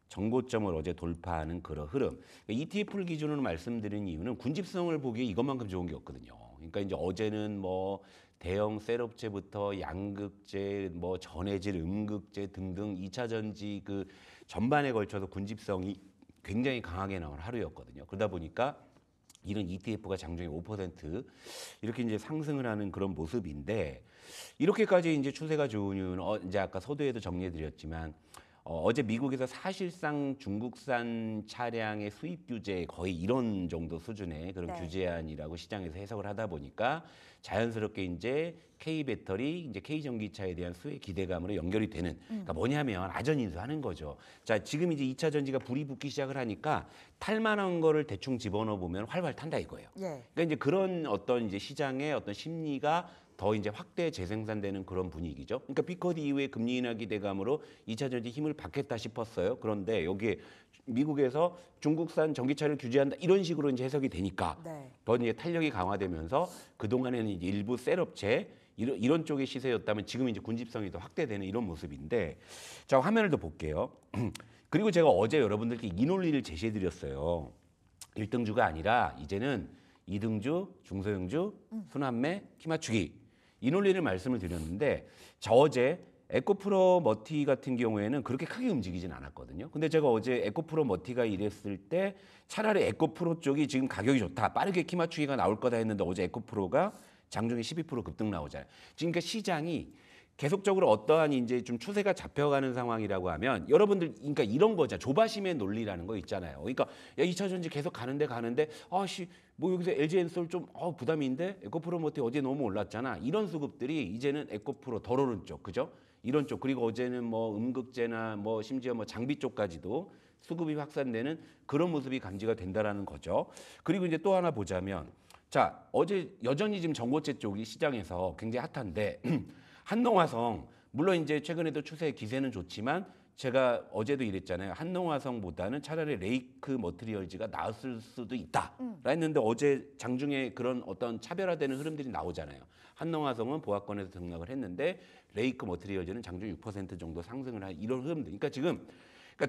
G: 정고점을 어제 돌파하는 그런 흐름. ETF를 기준으로 말씀드린 이유는 군집성을 보기에 이것만큼 좋은 게 없거든요. 그러니까 이제 어제는 뭐 대형 셀업체부터 양극재, 뭐 전해질, 음극재 등등 2차 전지 그 전반에 걸쳐서 군집성이 굉장히 강하게 나온 하루였거든요. 그러다 보니까 이런 ETF가 장중에 5% 이렇게 이제 상승을 하는 그런 모습인데 이렇게까지 이제 추세가 좋은 이유는 이제 아까 서두에도 정리해드렸지만 어제 미국에서 사실상 중국산 차량의 수입 규제 거의 이런 정도 수준의 그런
C: 네.
G: 규제안이라고 시장에서 해석을 하다 보니까 자연스럽게 이제 K 배터리, 이제 K 전기차에 대한 수혜 기대감으로 연결이 되는. 그러니까 뭐냐면 아전인수하는 거죠. 자, 지금 이제 2차 전지가 불이 붙기 시작을 하니까 탈만한 거를 대충 집어넣어 보면 활활 탄다 이거예요.
C: 예.
G: 그러니까 이제 그런 어떤 이제 시장의 어떤 심리가 더 이제 확대 재생산되는 그런 분위기죠. 그러니까 비컷 이후에 금리 인하 기대감으로 2차 전지 힘을 받겠다 싶었어요. 그런데 여기에 미국에서 중국산 전기차를 규제한다 이런 식으로 이제 해석이 되니까
C: 네.
G: 더 이제 탄력이 강화되면서 그 동안에는 이제 일부 셀업체 이런 쪽의 시세였다면 지금 이제 군집성이 더 확대되는 이런 모습인데 자 화면을 더 볼게요. 그리고 제가 어제 여러분들께 이 논리를 제시해드렸어요. 1등주가 아니라 이제는 이등주, 중소형주, 순환매, 키 맞추기 이 논리를 말씀을 드렸는데 저 어제 에코프로 머티 같은 경우에는 그렇게 크게 움직이진 않았거든요. 근데 제가 어제 에코프로 머티가 이랬을 때 차라리 에코프로 쪽이 지금 가격이 좋다. 빠르게 키 맞추기가 나올 거다 했는데 어제 에코프로가 장중에 12% 급등 나오잖아요. 지금 그러니까 시장이 계속적으로 어떠한 이제 좀 추세가 잡혀가는 상황이라고 하면 여러분들 그러니까 이런 거죠. 조바심의 논리라는 거 있잖아요. 그러니까 야 2차 전지 계속 가는데 아씨 뭐 여기서 LG엔솔 좀 부담인데 에코프로 머티 어제 너무 올랐잖아. 이런 수급들이 이제는 에코프로 덜 오른 쪽 그죠? 이런 쪽 그리고 어제는 뭐 음극재나 뭐 심지어 뭐 장비 쪽까지도 수급이 확산되는 그런 모습이 감지가 된다라는 거죠. 그리고 이제 또 하나 보자면 자 어제 여전히 지금 전고체 쪽이 시장에서 굉장히 핫한데 한농화성 물론 이제 최근에도 추세 기세는 좋지만 제가 어제도 이랬잖아요. 한농화성보다는 차라리 레이크 머티리얼즈가 나았을 수도 있다. 했는데 어제 장중에 그런 어떤 차별화되는 흐름들이 나오잖아요. 한농화성은 보합권에서 등락을 했는데 레이크 머티리얼즈는 장중 6% 정도 상승을 한 이런 흐름들. 그러니까 지금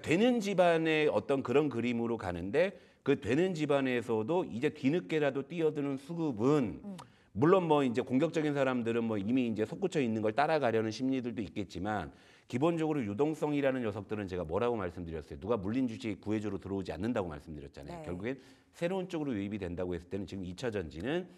G: 되는 집안의 어떤 그런 그림으로 가는데 그 되는 집안에서도 이제 뒤늦게라도 뛰어드는 수급은 물론 뭐 이제 공격적인 사람들은 뭐 이미 이제 솟구쳐 있는 걸 따라가려는 심리들도 있겠지만 기본적으로 유동성이라는 녀석들은 제가 뭐라고 말씀드렸어요. 누가 물린 주식 구해주로 들어오지 않는다고 말씀드렸잖아요.
C: 네.
G: 결국엔 새로운 쪽으로 유입이 된다고 했을 때는 지금 2차 전지는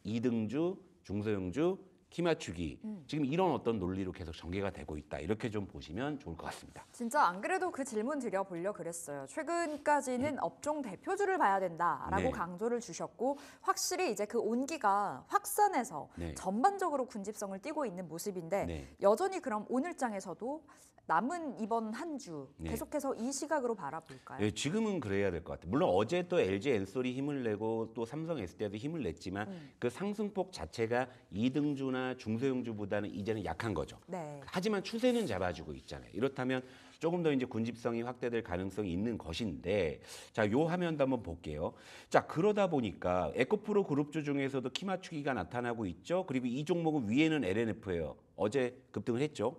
G: 이등주, 중소형주, 키 맞추기 지금 이런 어떤 논리로 계속 전개가 되고 있다. 이렇게 좀 보시면 좋을 것 같습니다.
C: 진짜 안 그래도 그 질문 드려보려 그랬어요. 최근까지는 업종 대표주를 봐야 된다라고
G: 네.
C: 강조를 주셨고 확실히 이제 그 온기가 확산해서
G: 네.
C: 전반적으로 군집성을 띠고 있는 모습인데
G: 네.
C: 여전히 그럼 오늘장에서도 남은 이번 한 주
G: 네.
C: 계속해서 이 시각으로 바라볼까요?
G: 예, 지금은 그래야 될 것 같아요. 물론 어제 또 LG 엔솔이 힘을 내고 또 삼성 SDI도 힘을 냈지만 그 상승폭 자체가 이등주나 중소형주보다는 이제는 약한 거죠.
C: 네.
G: 하지만 추세는 잡아주고 있잖아요. 이렇다면 조금 더 이제 군집성이 확대될 가능성이 있는 것인데 자, 요 화면도 한번 볼게요. 자, 그러다 보니까 에코프로 그룹주 중에서도 키 맞추기가 나타나고 있죠. 그리고 이 종목은 위에는 LNF예요. 어제 급등을 했죠.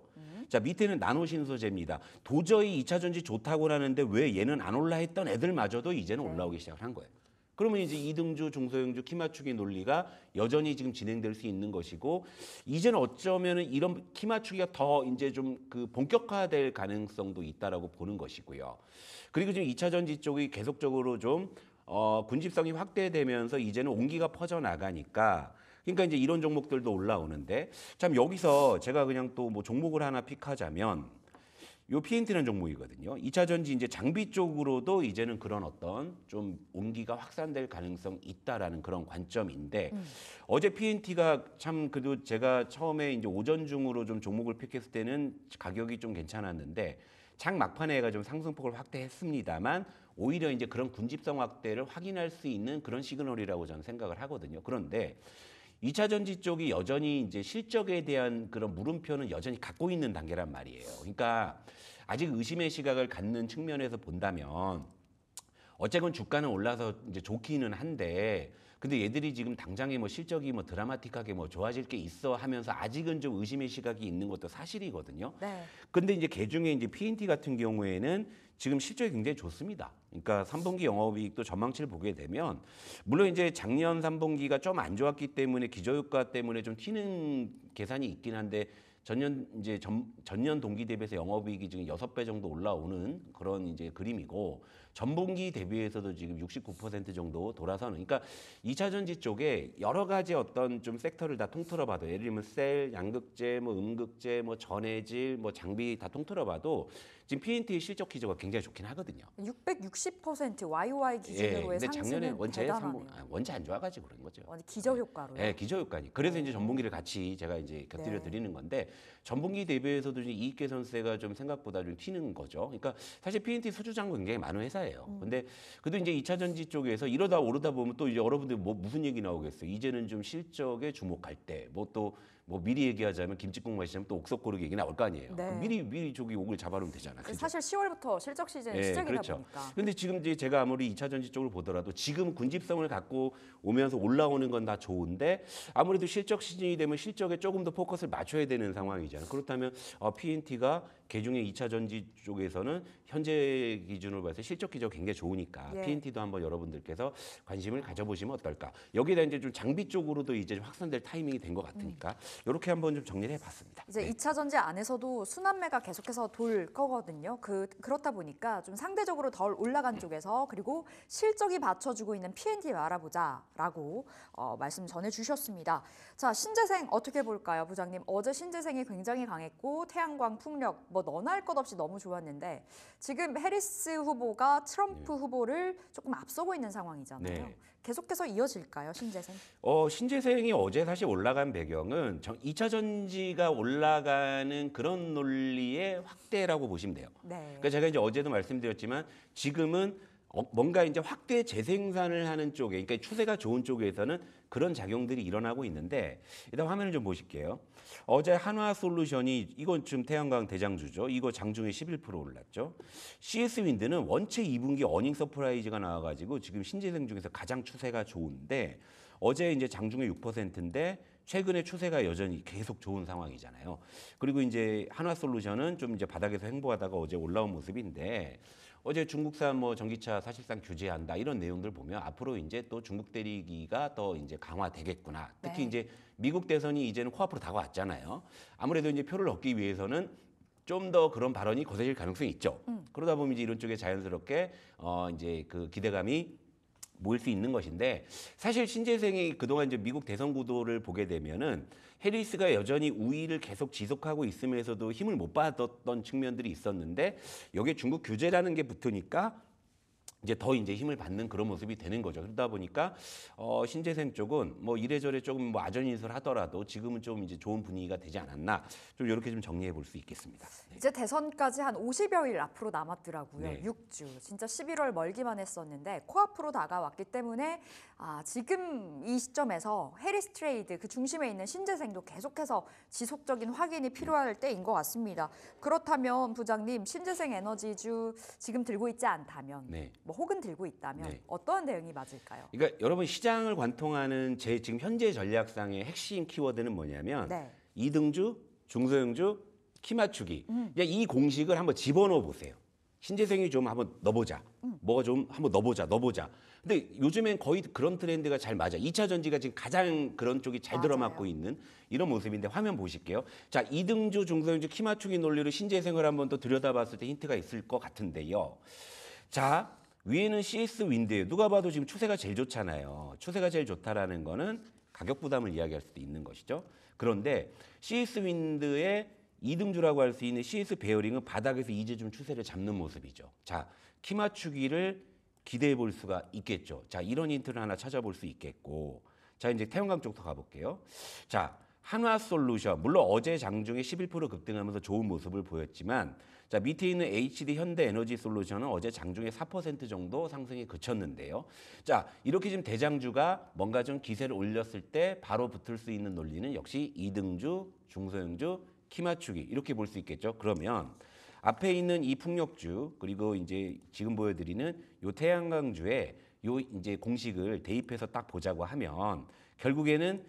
G: 자, 밑에는 나노신소재입니다. 도저히 2차 전지 좋다고 하는데 왜 얘는 안 올라 했던 애들마저도 이제는 올라오기 시작을 한 거예요. 그러면 이제 이등주, 중소형주 키 맞추기 논리가 여전히 지금 진행될 수 있는 것이고 이제는 어쩌면은 이런 키 맞추기가 더 이제 좀 그 본격화될 가능성도 있다라고 보는 것이고요. 그리고 지금 2차 전지 쪽이 계속적으로 좀 군집성이 확대되면서 이제는 온기가 퍼져 나가니까 그러니까 이제 이런 종목들도 올라오는데 참 여기서 제가 그냥 또 뭐 종목을 하나 픽하자면 요 PNT라는 종목이거든요. 2차 전지 이제 장비 쪽으로도 이제는 그런 어떤 좀 온기가 확산될 가능성 있다라는 그런 관점인데 어제 PNT가 참 그래도 제가 처음에 이제 오전 중으로 좀 종목을 픽했을 때는 가격이 좀 괜찮았는데 장 막판에 얘가 좀 상승폭을 확대했습니다만 오히려 이제 그런 군집성 확대를 확인할 수 있는 그런 시그널이라고 저는 생각을 하거든요. 그런데 2차 전지 쪽이 여전히 이제 실적에 대한 그런 물음표는 여전히 갖고 있는 단계란 말이에요. 그러니까 아직 의심의 시각을 갖는 측면에서 본다면 어쨌건 주가는 올라서 이제 좋기는 한데 근데 얘들이 지금 당장에 뭐 실적이 뭐 드라마틱하게 뭐 좋아질 게 있어 하면서 아직은 좀 의심의 시각이 있는 것도 사실이거든요.
C: 네.
G: 근데 이제 개중에 이제 PNT 같은 경우에는 지금 실적이 굉장히 좋습니다. 그러니까 3분기 영업이익도 전망치를 보게 되면 물론 이제 작년 3분기가 좀 안 좋았기 때문에 기저효과 때문에 좀 튀는 계산이 있긴 한데 전년 동기 대비해서 영업이익이 지금 6배 정도 올라오는 그런 이제 그림이고 전분기 대비해서도 지금 69% 정도 돌아서는 그러니까 2차 전지 쪽에 여러 가지 어떤 좀 섹터를 다 통틀어 봐도 예를 들면 셀, 양극재, 뭐 음극재, 뭐 전해질, 뭐 장비 다 통틀어 봐도 지금 PNT의 실적 기조가 굉장히 좋긴 하거든요.
C: 660% YOY 기준으로의
G: 근데 작년에
C: 상승은
G: 원체
C: 대단하네요.
G: 원체 안 좋아가지고 그런 거죠.
C: 기저효과로요?
G: 네, 기저효과니. 그래서 이제 전분기를 같이 제가 이제 곁들여
C: 네.
G: 드리는 건데 전분기 대비해서도 이제 이익 개선세가 좀 생각보다 좀 튀는 거죠. 그러니까 사실 PNT 수주장고 굉장히 많은 회사예요. 근데 그래도 이제 2차 전지 쪽에서 이러다 오르다 보면 또 이제 여러분들 뭐 무슨 얘기 나오겠어요. 이제는 좀 실적에 주목할 때 뭐 또 뭐 미리 얘기하자면 김치국 마시자면 또 옥석 고르기 얘기 나올 거 아니에요.
C: 네.
G: 그럼 미리 저기 옥을 잡아놓으면 되잖아. 그죠?
C: 사실 10월부터 실적 시즌
G: 예,
C: 시작이다
G: 그렇죠.
C: 보니까.
G: 근데 지금 이제 제가 아무리 2차 전지 쪽을 보더라도 지금 군집성을 갖고 오면서 올라오는 건 다 좋은데 아무래도 실적 시즌이 되면 실적에 조금 더 포커스를 맞춰야 되는 상황이잖아요. 그렇다면 P&T가 개중에 2차 전지 쪽에서는 현재 기준으로 봤을 때 실적 기조가 굉장히 좋으니까
C: 예.
G: P&T도 한번 여러분들께서 관심을 가져보시면 어떨까. 여기다 이제 좀 장비 쪽으로도 이제 좀 확산될 타이밍이 된 것 같으니까 이렇게 한번 좀 정리를 해봤습니다.
C: 이제
G: 네.
C: 2차 전지 안에서도 순환매가 계속해서 돌 거거든요. 그렇다 보니까 좀 상대적으로 덜 올라간 쪽에서 그리고 실적이 받쳐주고 있는 P&T 알아보자라고 말씀 전해주셨습니다. 자, 신재생 어떻게 볼까요, 부장님? 어제 신재생이 굉장히 강했고 태양광, 풍력 뭐 너나 할 것 없이 너무 좋았는데 지금 해리스 후보가 트럼프 후보를 조금 앞서고 있는 상황이잖아요.
G: 네.
C: 계속해서 이어질까요, 신재생?
G: 신재생이 어제 사실 올라간 배경은 2차 전지가 올라가는 그런 논리의 확대라고 보시면 돼요.
C: 네.
G: 그러니까 제가 이제 어제도 말씀드렸지만 지금은 뭔가 이제 확대 재생산을 하는 쪽에, 그러니까 추세가 좋은 쪽에서는 그런 작용들이 일어나고 있는데 일단 화면을 좀 보실게요. 어제 한화솔루션이 이건 지금 태양광 대장주죠. 이거 장중에 11% 올랐죠. CS윈드는 원체 2분기 어닝 서프라이즈가 나와가지고 지금 신재생 중에서 가장 추세가 좋은데 어제 이제 장중에 6%인데 최근에 추세가 여전히 계속 좋은 상황이잖아요. 그리고 이제 한화솔루션은 좀 이제 바닥에서 횡보하다가 어제 올라온 모습인데 어제 중국산 뭐 전기차 사실상 규제한다 이런 내용들 보면 앞으로 이제 또 중국 대리기가 더 이제 강화되겠구나. 특히
C: 네.
G: 이제 미국 대선이 이제는 코앞으로 다가왔잖아요. 아무래도 이제 표를 얻기 위해서는 좀 더 그런 발언이 거세질 가능성이 있죠. 그러다 보면 이제 이런 쪽에 자연스럽게 이제 그 기대감이 모일 수 있는 것인데 사실 신재생이 그동안 이제 미국 대선 구도를 보게 되면은 해리스가 여전히 우위를 계속 지속하고 있으면서도 힘을 못 받았던 측면들이 있었는데 여기에 중국 규제라는 게 붙으니까 이제 더 이제 힘을 받는 그런 모습이 되는 거죠. 그러다 보니까 신재생 쪽은 뭐 이래저래 조금 뭐 아전인설 하더라도 지금은 좀 이제 좋은 분위기가 되지 않았나 좀 이렇게 좀 정리해 볼 수 있겠습니다. 네.
C: 이제 대선까지 한 50여일 앞으로 남았더라고요.
G: 네.
C: 6주. 진짜 11월 멀기만 했었는데 코앞으로 다가왔기 때문에 지금 이 시점에서 해리스 트레이드 그 중심에 있는 신재생도 계속해서 지속적인 확인이 필요할 때인 것 같습니다. 그렇다면 부장님, 신재생 에너지주 지금 들고 있지 않다면
G: 네.
C: 뭐 혹은 들고 있다면
G: 네.
C: 어떠한 대응이 맞을까요?
G: 그러니까 여러분 시장을 관통하는 제 지금 현재 전략상의 핵심 키워드는 뭐냐면
C: 네.
G: 이등주, 중소형주, 키 맞추기. 그냥 이 공식을 한번 집어넣어 보세요. 신재생이 좀 한번 넣어보자. 뭐가 좀 한번 넣어보자. 근데 요즘엔 거의 그런 트렌드가 잘 맞아. 2차 전지가 지금 가장 그런 쪽이 잘
C: 맞아요.
G: 들어맞고 있는 이런 모습인데 화면 보실게요. 자, 이등주, 중소형주, 키 맞추기 논리로 신재생을 한번 또 들여다봤을 때 힌트가 있을 것 같은데요. 자, 위에는 CS 윈드예요. 누가 봐도 지금 추세가 제일 좋잖아요. 추세가 제일 좋다라는 거는 가격 부담을 이야기할 수도 있는 것이죠. 그런데 CS 윈드의 2등주라고 할 수 있는 CS 베어링은 바닥에서 이제 좀 추세를 잡는 모습이죠. 자, 키 맞추기를 기대해 볼 수가 있겠죠. 자, 이런 힌트를 하나 찾아볼 수 있겠고. 자, 이제 태양광 쪽도 가볼게요. 자, 한화솔루션. 물론 어제 장중에 11% 급등하면서 좋은 모습을 보였지만 자, 밑에 있는 HD 현대에너지솔루션은 어제 장중에 4% 정도 상승이 그쳤는데요. 자, 이렇게 지금 대장주가 뭔가 좀 기세를 올렸을 때 바로 붙을 수 있는 논리는 역시 이등주, 중소형주, 키 맞추기 이렇게 볼 수 있겠죠. 그러면 앞에 있는 이 풍력주 그리고 이제 지금 보여드리는 요 태양광주에 요 이제 공식을 대입해서 딱 보자고 하면 결국에는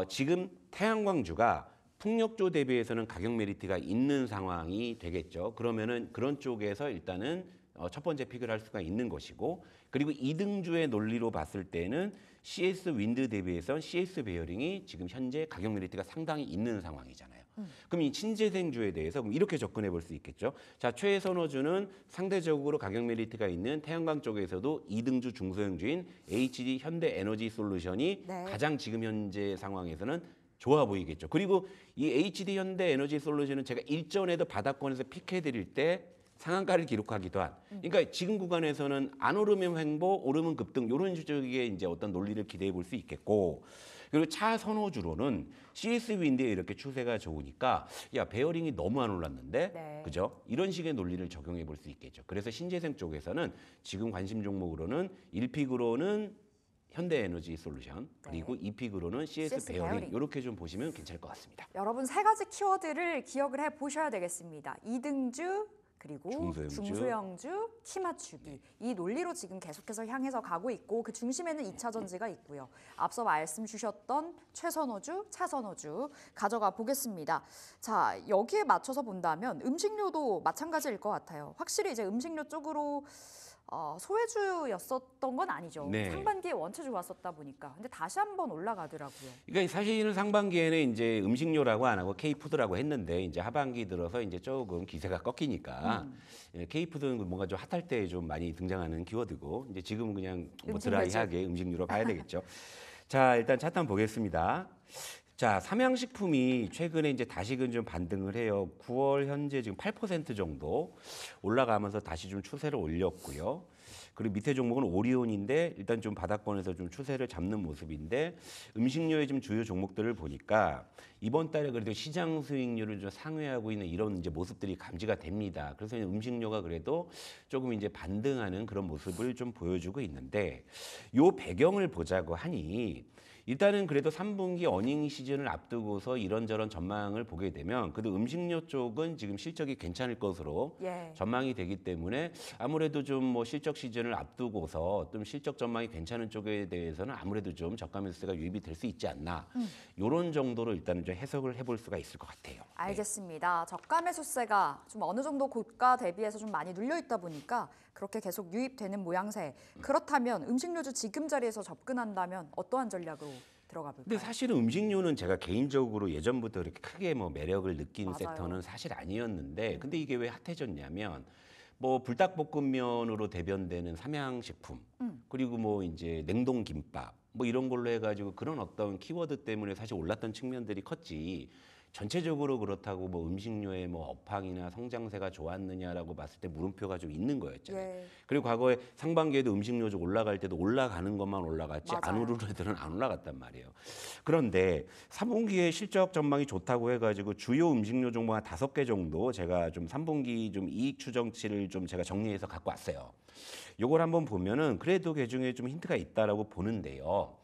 G: 지금 태양광주가 풍력주 대비해서는 가격 메리트가 있는 상황이 되겠죠. 그러면은 그런 쪽에서 일단은 첫 번째 픽을 할 수가 있는 것이고 그리고 이등주의 논리로 봤을 때는 CS 윈드 대비해선 CS 베어링이 지금 현재 가격 메리트가 상당히 있는 상황이잖아요. 그럼 이 신재생주에 대해서 그럼 이렇게 접근해 볼 수 있겠죠. 자, 최선호주는 상대적으로 가격 메리트가 있는 태양광 쪽에서도 이등주 중소형주인 HD 현대에너지솔루션이
C: 네.
G: 가장 지금 현재 상황에서는 좋아 보이겠죠. 그리고 이 HD 현대에너지솔루션은 제가 일전에도 바닥권에서 픽해드릴 때 상한가를 기록하기도 한. 그러니까 지금 구간에서는 안 오르면 횡보, 오르면 급등 이런 쪽의 이제 어떤 논리를 기대해 볼 수 있겠고. 그리고 차 선호주로는 CS 윈드에 이렇게 추세가 좋으니까 야 베어링이 너무 안 올랐는데
C: 네.
G: 그죠? 이런 식의 논리를 적용해 볼 수 있겠죠. 그래서 신재생 쪽에서는 지금 관심 종목으로는 1픽으로는 현대에너지 솔루션, 그리고 이픽으로는 CS 베어링 이렇게 좀 보시면 괜찮을 것 같습니다.
C: 여러분 세 가지 키워드를 기억을 해보셔야 되겠습니다. 이등주, 그리고 중소형주, 키 맞추기. 이 논리로 지금 계속해서 향해서 가고 있고 그 중심에는 2차 전지가 있고요. 앞서 말씀 주셨던 최선호주, 차선호주 가져가 보겠습니다. 자, 여기에 맞춰서 본다면 음식료도 마찬가지일 것 같아요. 확실히 이제 음식료 쪽으로 소외주였었던 건 아니죠.
G: 네.
C: 상반기에 원체 좋았었다 보니까. 근데 다시 한번 올라가더라고요.
G: 그러니까 사실은 상반기에는 이제 음식료라고 안 하고 K푸드라고 했는데 이제 하반기 들어서 이제 조금 기세가 꺾이니까 K푸드는 뭔가 좀 핫할 때 좀 많이 등장하는 키워드고 이제 지금은 그냥 뭐 드라이하게 음식료로 봐야 되겠죠. 자, 일단 차트 한번 보겠습니다. 자, 삼양식품이 최근에 이제 다시금 좀 반등을 해요. 9월 현재 지금 8% 정도 올라가면서 다시 좀 추세를 올렸고요. 그리고 밑에 종목은 오리온인데 일단 좀 바닥권에서 좀 추세를 잡는 모습인데 음식료의 좀 주요 종목들을 보니까 이번 달에 그래도 시장 수익률을 좀 상회하고 있는 이런 이제 모습들이 감지가 됩니다. 그래서 음식료가 그래도 조금 이제 반등하는 그런 모습을 좀 보여주고 있는데 요 배경을 보자고 하니 일단은 그래도 3분기 어닝 시즌을 앞두고서 이런저런 전망을 보게 되면 그래도 음식료 쪽은 지금 실적이 괜찮을 것으로 전망이 되기 때문에 아무래도 좀 뭐 실적 시즌을 앞두고서 좀 실적 전망이 괜찮은 쪽에 대해서는 아무래도 좀 저가 매수세가 유입이 될 수 있지 않나 이런 정도로 일단은 좀 해석을 해볼 수가 있을 것 같아요.
C: 알겠습니다. 저가 매수세가 좀 어느 정도 고가 대비해서 좀 많이 눌려 있다 보니까 그렇게 계속 유입되는 모양새. 그렇다면 음식료주 지금 자리에서 접근한다면 어떠한 전략으로 들어가 볼까요?
G: 근데 사실은 음식료는 제가 개인적으로 예전부터 그렇게 크게 뭐 매력을 느끼는
C: 맞아요.
G: 섹터는 사실 아니었는데 근데 이게 왜 핫해졌냐면 뭐 불닭볶음면으로 대변되는 삼양식품 그리고 뭐 이제 냉동 김밥 뭐 이런 걸로 해가지고 그런 어떤 키워드 때문에 사실 올랐던 측면들이 컸지 전체적으로 그렇다고 뭐 음식료의 뭐 업황이나 성장세가 좋았느냐라고 봤을 때 물음표가 좀 있는 거였잖아요. 그리고 과거에 상반기에도 음식료 쪽 올라갈 때도 올라가는 것만 올라갔지 안 오르는 애들은 안 올라갔단 말이에요. 그런데 3분기에 실적 전망이 좋다고 해가지고 주요 음식료 종목 한 5개 정도 제가 좀 3분기 좀 이익 추정치를 좀 제가 정리해서 갖고 왔어요. 요걸 한번 보면은 그래도 그중에 좀 힌트가 있다라고 보는데요.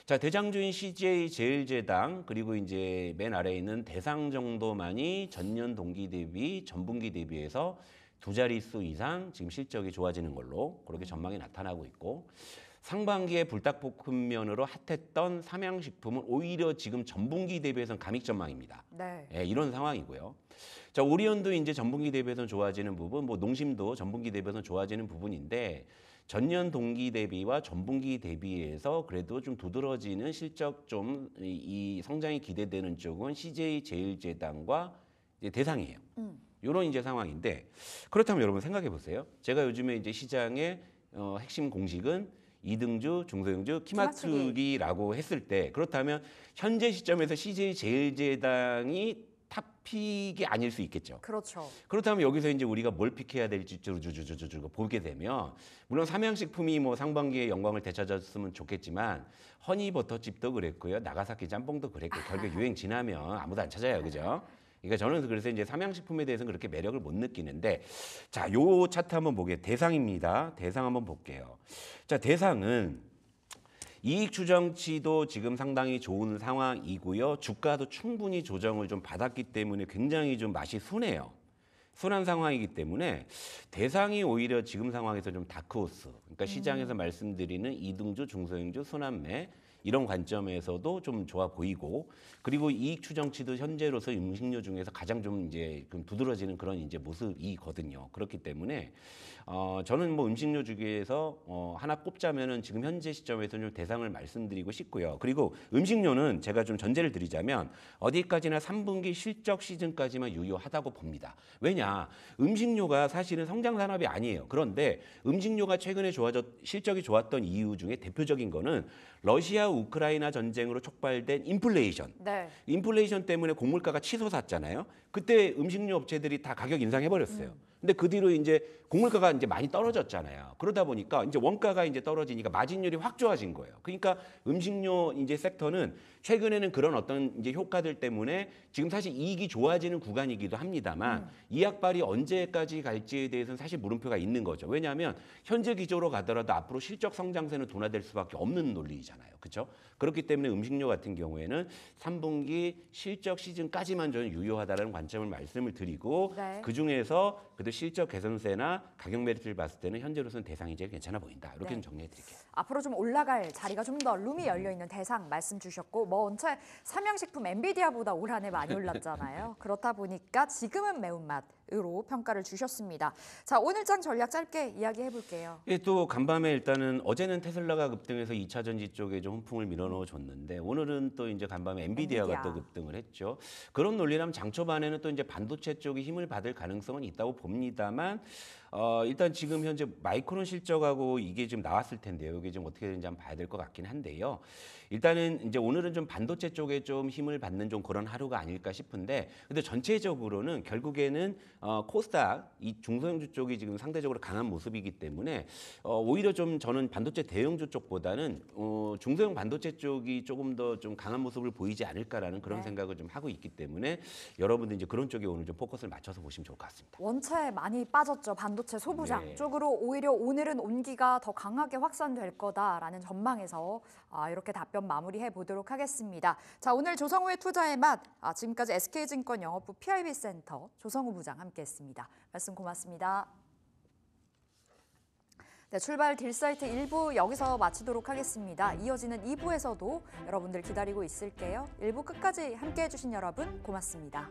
G: 자, 대장주인 CJ 제일제당 그리고 이제 맨 아래에 있는 대상 정도만이 전년 동기 대비 전분기 대비해서 두 자릿수 이상 지금 실적이 좋아지는 걸로 그렇게 전망이 나타나고 있고 상반기에 불닭볶음면으로 핫했던 삼양식품은 오히려 지금 전분기 대비해서는 감익 전망입니다. 이런 상황이고요. 자, 오리온도 이제 전분기 대비해서는 좋아지는 부분, 뭐 농심도 전분기 대비해서는 좋아지는 부분인데 전년 동기 대비와 전분기 대비해서 그래도 좀 두드러지는 실적 좀 이 성장이 기대되는 쪽은 CJ 제일제당과 이제 대상이에요. 이런 이제 상황인데 그렇다면 여러분 생각해 보세요. 제가 요즘에 이제 시장의 핵심 공식은 이등주, 중소형주, 키맞추기라고 했을 때 그렇다면 현재 시점에서 CJ 제일제당이 탑픽이 아닐 수 있겠죠.
C: 그렇죠.
G: 그렇다면 여기서 이제 우리가 뭘 픽해야 될지 보게 되면 물론 삼양식품이 뭐 상반기에 영광을 되찾았으면 좋겠지만 허니버터칩도 그랬고요. 나가사키 짬뽕도 그랬고 결국 유행 지나면 아무도 안 찾아요. 그죠? 그러니까 저는 그래서 이제 삼양식품에 대해서는 그렇게 매력을 못 느끼는데 자, 요 차트 한번 보게 대상입니다. 대상 한번 볼게요. 자, 대상은 이익 추정치도 지금 상당히 좋은 상황이고요. 주가도 충분히 조정을 좀 받았기 때문에 굉장히 좀 맛이 순해요. 순한 상황이기 때문에 대상이 오히려 지금 상황에서 좀 다크호스. 그러니까 시장에서 말씀드리는 이등주, 중소형주, 순환매 이런 관점에서도 좀 좋아 보이고 그리고 이익 추정치도 현재로서 음식료 중에서 가장 좀 이제 두드러지는 그런 이제 모습이거든요. 그렇기 때문에 저는 뭐 음식료 주기에서 하나 꼽자면은 지금 현재 시점에서는 좀 대상을 말씀드리고 싶고요. 그리고 음식료는 제가 좀 전제를 드리자면 어디까지나 3분기 실적 시즌까지만 유효하다고 봅니다. 왜냐? 음식료가 사실은 성장 산업이 아니에요. 그런데 음식료가 최근에 실적이 좋았던 이유 중에 대표적인 거는 러시아 우크라이나 전쟁으로 촉발된 인플레이션.
C: 네.
G: 인플레이션 때문에 곡물가가 치솟았잖아요. 그때 음식료 업체들이 다 가격 인상해 버렸어요. 근데 그 뒤로 이제 곡물가가 이제 많이 떨어졌잖아요. 그러다 보니까 이제 원가가 이제 떨어지니까 마진율이 확 좋아진 거예요. 그러니까 음식료 이제 섹터는 최근에는 그런 어떤 이제 효과들 때문에 지금 사실 이익이 좋아지는 구간이기도 합니다만 이 약발이 언제까지 갈지에 대해서는 사실 물음표가 있는 거죠. 왜냐하면 현재 기조로 가더라도 앞으로 실적 성장세는 둔화될 수밖에 없는 논리잖아요. 그렇죠? 그렇기 때문에 음식료 같은 경우에는 3분기 실적 시즌까지만 저는 유효하다는 관점을 말씀을 드리고
C: 네.
G: 그중에서 그래도 실적 개선세나 가격 메리트를 봤을 때는 현재로서는 대상이 제일 괜찮아 보인다. 이렇게
C: 네.
G: 좀 정리해 드릴게요.
C: 앞으로 좀 올라갈 자리가 좀 더 룸이 열려 있는 대상 말씀 주셨고 뭐 원체 삼양식품 엔비디아보다 올 한 해 많이 올랐잖아요. 그렇다 보니까 지금은 매운맛으로 평가를 주셨습니다. 자, 오늘장 전략 짧게 이야기해 볼게요.
G: 예, 또 간밤에 일단은 어제는 테슬라가 급등해서 2차 전지 쪽에 좀 훈풍을 밀어넣어 줬는데 오늘은 또 이제 간밤에 엔비디아가 또 급등을 했죠. 그런 논리라면 장 초반에는 또 이제 반도체 쪽이 힘을 받을 가능성은 있다고 봅니다만 일단 지금 현재 마이크론 실적하고 이게 지금 나왔을 텐데요. 이게 좀 어떻게 되는지 한번 봐야 될 것 같긴 한데요. 일단은 이제 오늘은 좀 반도체 쪽에 좀 힘을 받는 좀 그런 하루가 아닐까 싶은데, 근데 전체적으로는 결국에는 코스닥 이 중소형주 쪽이 지금 상대적으로 강한 모습이기 때문에 오히려 좀 저는 반도체 대형주 쪽보다는 중소형 반도체 쪽이 조금 더 좀 강한 모습을 보이지 않을까라는 그런 생각을 좀 하고 있기 때문에 여러분들 이제 그런 쪽에 오늘 좀 포커스를 맞춰서 보시면 좋을 것 같습니다.
C: 원체 많이 빠졌죠. 반도체 소부장
G: 네.
C: 쪽으로 오히려 오늘은 온기가 더 강하게 확산될 거다라는 전망에서 이렇게 답변 마무리해 보도록 하겠습니다. 자, 오늘 조성우의 투자의 맛, 지금까지 SK증권 영업부 PIB센터 조성우 부장 함께했습니다. 말씀 고맙습니다. 네, 출발 딜사이트 1부 여기서 마치도록 하겠습니다. 이어지는 2부에서도 여러분들 기다리고 있을게요. 1부 끝까지 함께해 주신 여러분 고맙습니다.